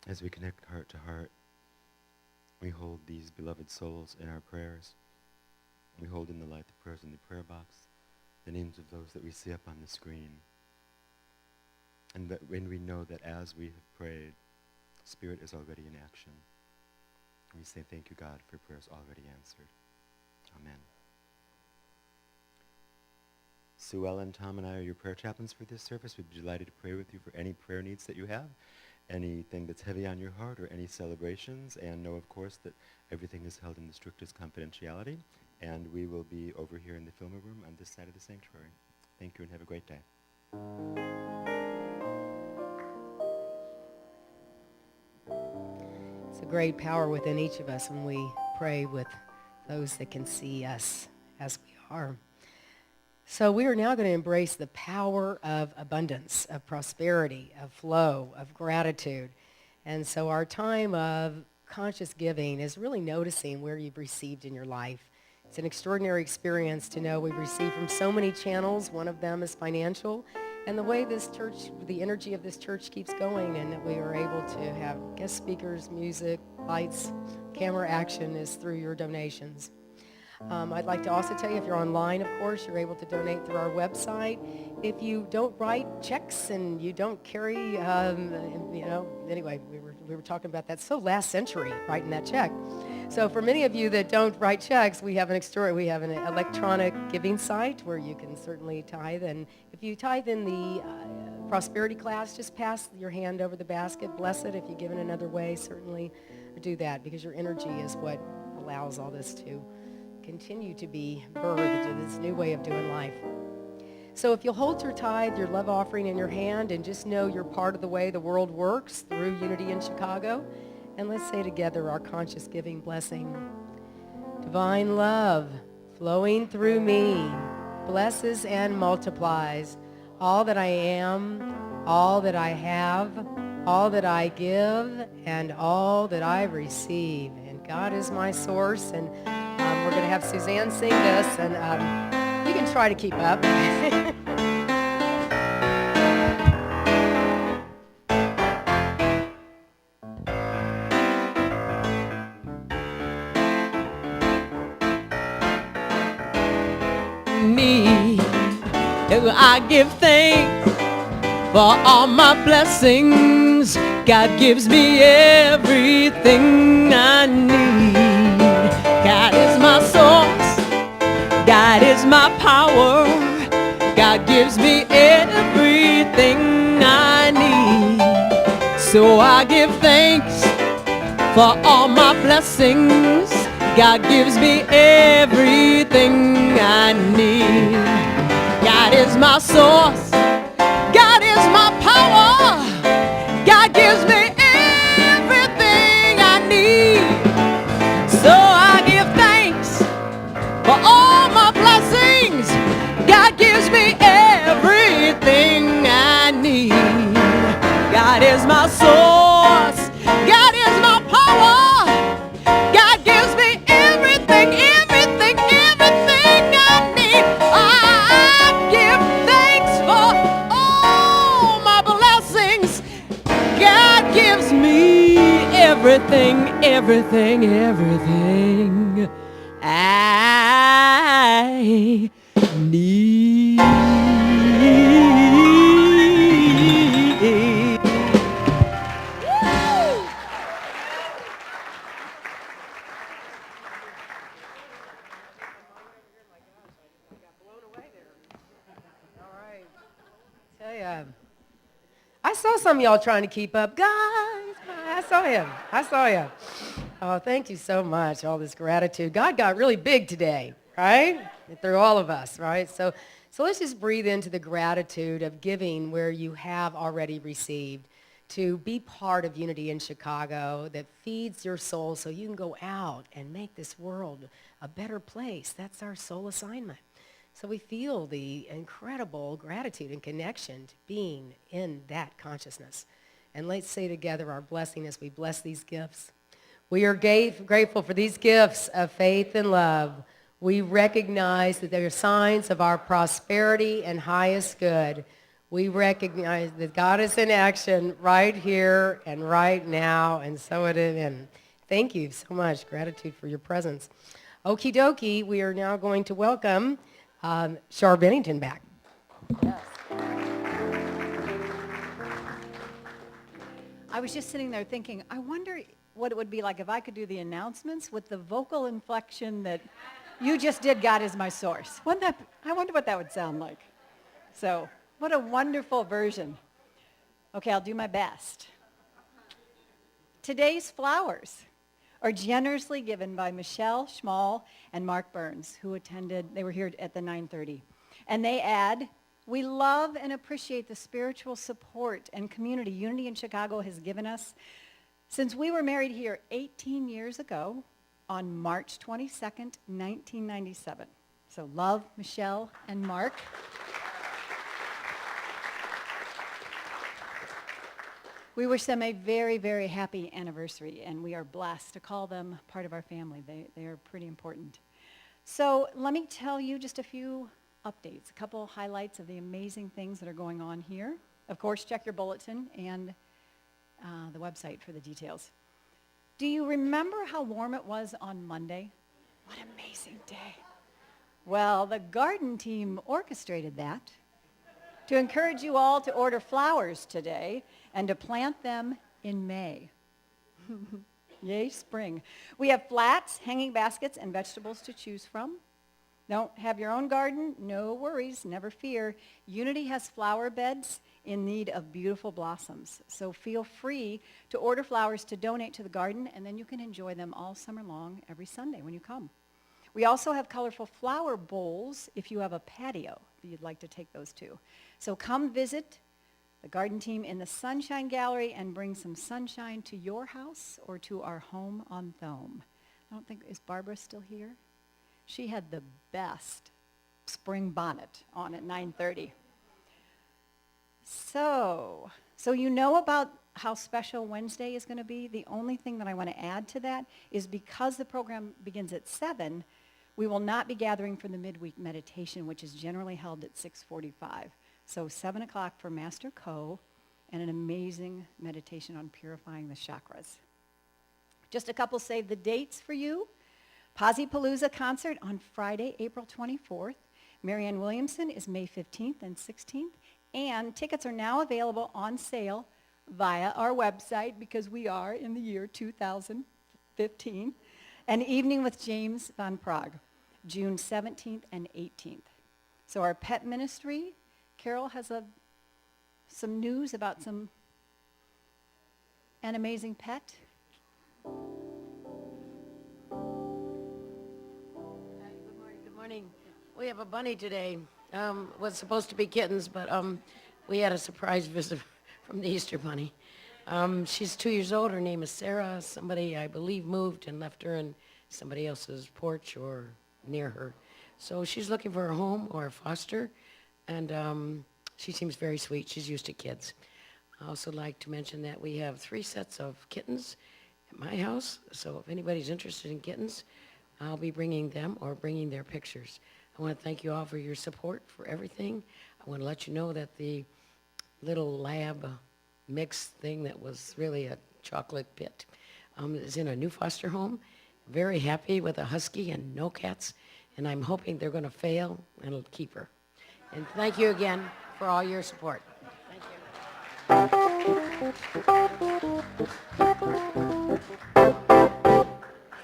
As we connect heart to heart, we hold these beloved souls in our prayers. We hold in the light the prayers in the prayer box, the names of those that we see up on the screen. And that when we know that as we have prayed, Spirit is already in action. We say thank you, God, for prayers already answered. Amen. Sue Ellen, Tom, and I are your prayer chaplains for this service. We'd be delighted to pray with you for any prayer needs that you have, anything that's heavy on your heart, or any celebrations. And know, of course, that everything is held in the strictest confidentiality. And we will be over here in the filmer room on this side of the sanctuary. Thank you and have a great day. It's a great power within each of us when we pray with those that can see us as we are. So we are now going to embrace the power of abundance, of prosperity, of flow, of gratitude. And so our time of conscious giving is really noticing where you've received in your life. It's an extraordinary experience to know we've received from so many channels. One of them is financial. And the way this church, the energy of this church keeps going, and that we are able to have guest speakers, music, lights, camera action is through your donations. I'd like to also tell you, if you're online, of course, you're able to donate through our website. if you don't write checks and you don't carry, anyway, we were talking about that. So last century, writing that check. So for many of you that don't write checks, we have an electronic giving site where you can certainly tithe. And if you tithe in the prosperity class, just pass your hand over the basket. Bless it. If you give in another way, certainly do that, because your energy is what allows all this to continue to be birthed to this new way of doing life. So if you'll hold your tithe, your love offering in your hand, and just know you're part of the way the world works through Unity in Chicago. And let's say together our conscious giving blessing. Divine love flowing through me blesses and multiplies all that I am, all that I have, all that I give, and all that I receive. And God is my source. And we're going to have Suzanne sing this, and you can try to keep up. Me, I give thanks for all my blessings. God gives me everything I need. God is my source. God is my power. God gives me everything I need. So I give thanks for all my blessings. God gives me everything I need. God is my source. God is my power. God gives me everything I need. So I give thanks for all my blessings. God gives me everything I need. God is my source. God is my power. God gives me everything, everything, everything I need. I give thanks for all my blessings. God gives me everything, everything, everything I need. I saw some of y'all trying to keep up. Guys, I saw you. Oh, thank you so much, all this gratitude. God got really big today, right? Through all of us, right? So let's just breathe into the gratitude of giving where you have already received, to be part of Unity in Chicago that feeds your soul so you can go out and make this world a better place. That's our soul assignment. So we feel the incredible gratitude and connection to being in that consciousness. And let's say together our blessing as we bless these gifts. We are grateful for these gifts of faith and love. We recognize that they are signs of our prosperity and highest good. We recognize that God is in action right here and right now, and so it is. And thank you so much. Gratitude for your presence. Okie dokie, we are now going to welcome Char Bennington back. Yes. I was just sitting there thinking, I wonder what it would be like if I could do the announcements with the vocal inflection that you just did. God is my source. I wonder what that would sound like. So, what a wonderful version. Okay, I'll do my best. Today's flowers are generously given by Michelle Schmall and Mark Burns, who attended. They were here at the 9:30. And they add, we love and appreciate the spiritual support and community Unity in Chicago has given us since we were married here 18 years ago on March 22nd, 1997. So love, Michelle and Mark. We wish them a very, very happy anniversary, and we are blessed to call them part of our family. They are pretty important. So let me tell you just a few updates, a couple highlights of the amazing things that are going on here. Of course, check your bulletin and the website for the details. Do you remember how warm it was on Monday? What an amazing day. Well, the garden team orchestrated that. to encourage you all to order flowers today and to plant them in May. Yay, spring. We have flats, hanging baskets, and vegetables to choose from. Don't have your own garden? No worries, never fear. Unity has flower beds in need of beautiful blossoms. So feel free to order flowers to donate to the garden, and then you can enjoy them all summer long every Sunday when you come. We also have colorful flower bowls if you have a patio that you'd like to take those to. So come visit the garden team in the Sunshine Gallery and bring some sunshine to your house or to our home on Thome. I don't think, is Barbara still here? She had the best spring bonnet on at 9:30. So you know about how special Wednesday is going to be. The only thing that I want to add to that is because the program begins at 7, we will not be gathering for the midweek meditation, which is generally held at 6:45. So 7 o'clock for Master Co. and an amazing meditation on purifying the chakras. Just a couple save the dates for you. Posi-Palooza concert on Friday, April 24th. Marianne Williamson is May 15th and 16th. And tickets are now available on sale via our website because we are in the year 2015. An Evening with James Van Prague, June 17th and 18th. So our pet ministry, Carol has some news about an amazing pet. Good morning. We have a bunny today. Was supposed to be kittens, but we had a surprise visit from the Easter Bunny. She's 2 years old. Her name is Sarah. Somebody, I believe, moved and left her in somebody else's porch or near her. So she's looking for a home or a foster, and she seems very sweet. She's used to kids. I also like to mention that we have 3 sets of kittens at my house, so if anybody's interested in kittens, I'll be bringing them or bringing their pictures. I want to thank you all for your support for everything. I want to let you know that the little lab mix thing that was really a chocolate pit is in a new foster home. Very happy with a husky and no cats, and I'm hoping they're going to fail and I'll keep her. And thank you again for all your support. Thank you.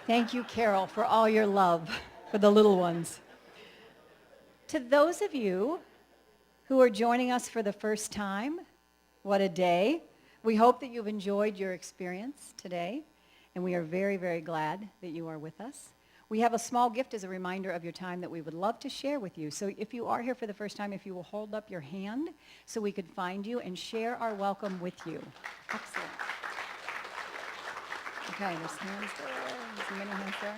Thank you, Carol, for all your love for the little ones. To those of you who are joining us for the first time, what a day. We hope that you've enjoyed your experience today, and we are very, very glad that you are with us. We have a small gift as a reminder of your time that we would love to share with you. So if you are here for the first time, if you will hold up your hand so we could find you and share our welcome with you. Excellent. Okay, there's hands there. There's many hands there.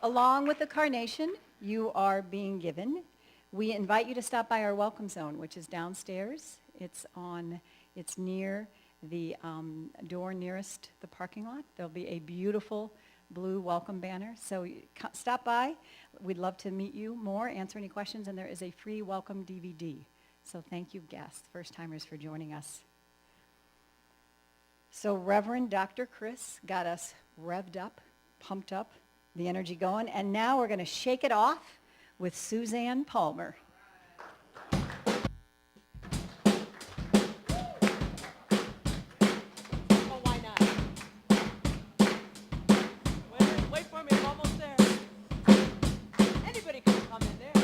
Along with the carnation you are being given, we invite you to stop by our welcome zone, which is downstairs. It's near the door nearest the parking lot. There'll be a beautiful blue welcome banner. So stop by. We'd love to meet you more, answer any questions, and there is a free welcome DVD. So thank you, guests, first-timers, for joining us. So Reverend Dr. Chris got us revved up, pumped up, the energy going, and now we're going to shake it off with Suzanne Palmer. Wait for me, I'm almost there. Anybody can come in there.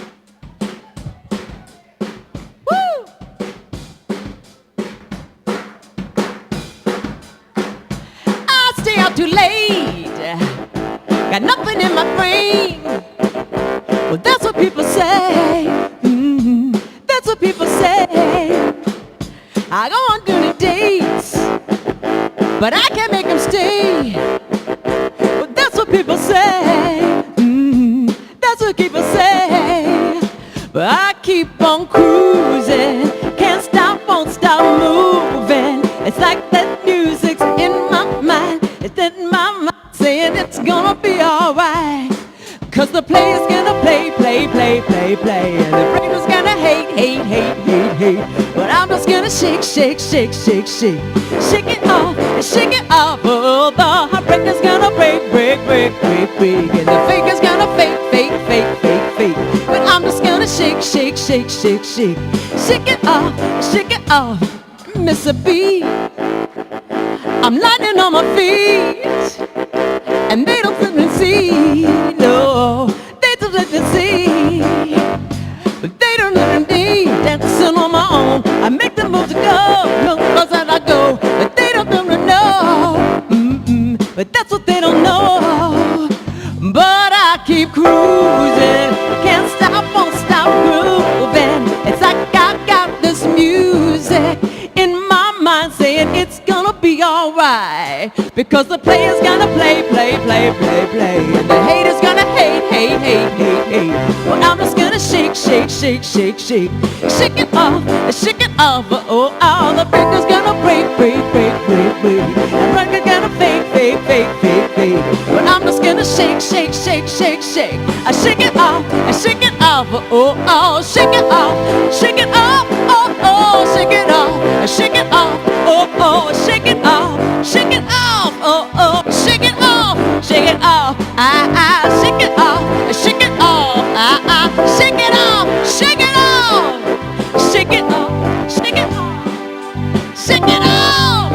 Woo! I stay out too late. Got nothing in my brain. Well, that's what people say. That's what people say. I go on doing dates, but I can't make them stay. Well, that's what people say. That's what people say. But I keep on cruising. Can't stop, won't stop moving. It's like that music's in my mind. It's in my mind saying it's gonna be alright. Cause the player's gonna play, play, play, play, play. And the breaker's gonna hate, hate, hate, hate, hate. But I'm just gonna shake, shake, shake, shake, shake. Shake it off, shake it off. Oh, the heartbreaker's gonna break, break, break, break, break. And the faker's gonna fake, fake, fake, fake, fake. But I'm just gonna shake, shake, shake. shake, shake, shake. Shake it off, Mississippi. I'm lightning on my feet, and they don't let me see. No, they don't let me see. They don't let me dancing on my own. I make the moves to go, no cause that I go. But they don't know. But that's what they don't know. But I keep cruising, can't stop, won't stop grooving. It's like I got this music in my mind saying it's gonna be alright. Because the player's gonna play. And the hater's gonna hate. Well, I'm just gonna shake. Shake it off, oh, the breaker's gonna break. And record gonna fade. Well, I'm just gonna shake. I shake it off, oh, shake it off, oh, shake it off, oh, shake it off, oh, shake it off, shake it off, oh, shake it off, oh, shake it off, shake it off, shake it off, shake it off, shake it off, shake it off, shake it off, shake it off, shake it off, shake it off.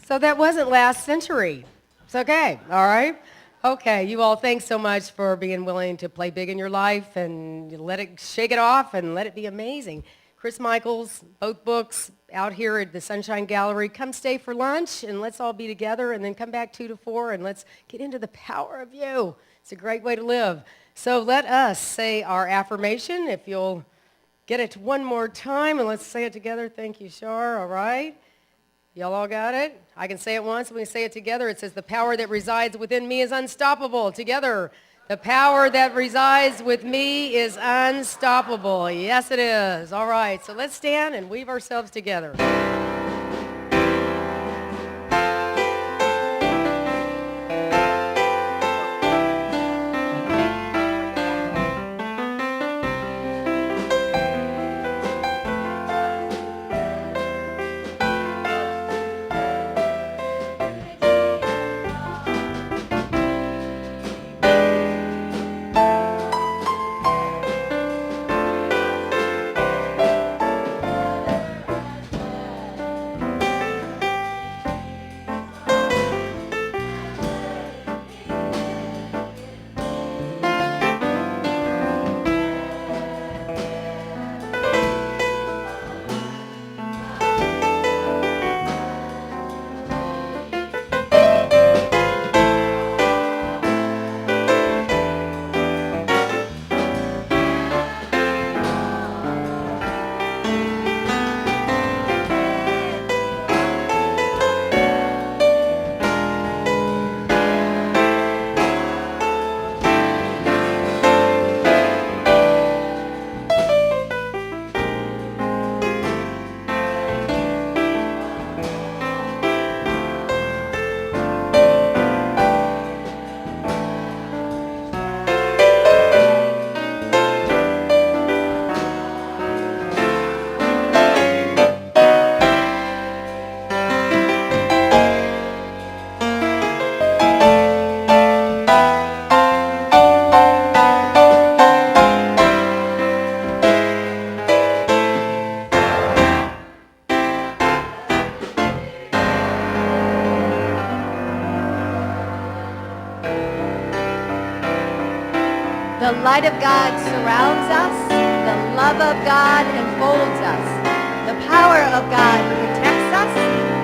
So that wasn't last century. It's okay, all right? Okay, you all, thanks so much for being willing to play big in your life and let it shake it off and let it be amazing. Chris Michaels, both books out here at the Sunshine Gallery. Come stay for lunch and let's all be together and then come back 2 to 4 and let's get into the power of you. It's a great way to live. So let us say our affirmation. If you'll get it one more time and let's say it together. Thank you, Shar, all right? Y'all all got it? I can say it once and we say it together. It says, the power that resides within me is unstoppable. Together, the power that resides with me is unstoppable. Yes, it is. All right, so let's stand and weave ourselves together. The light of God surrounds us. The love of God enfolds us. The power of God protects us.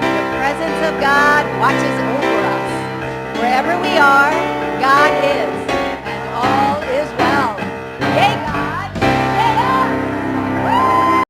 The presence of God watches over us. Wherever we are, God is.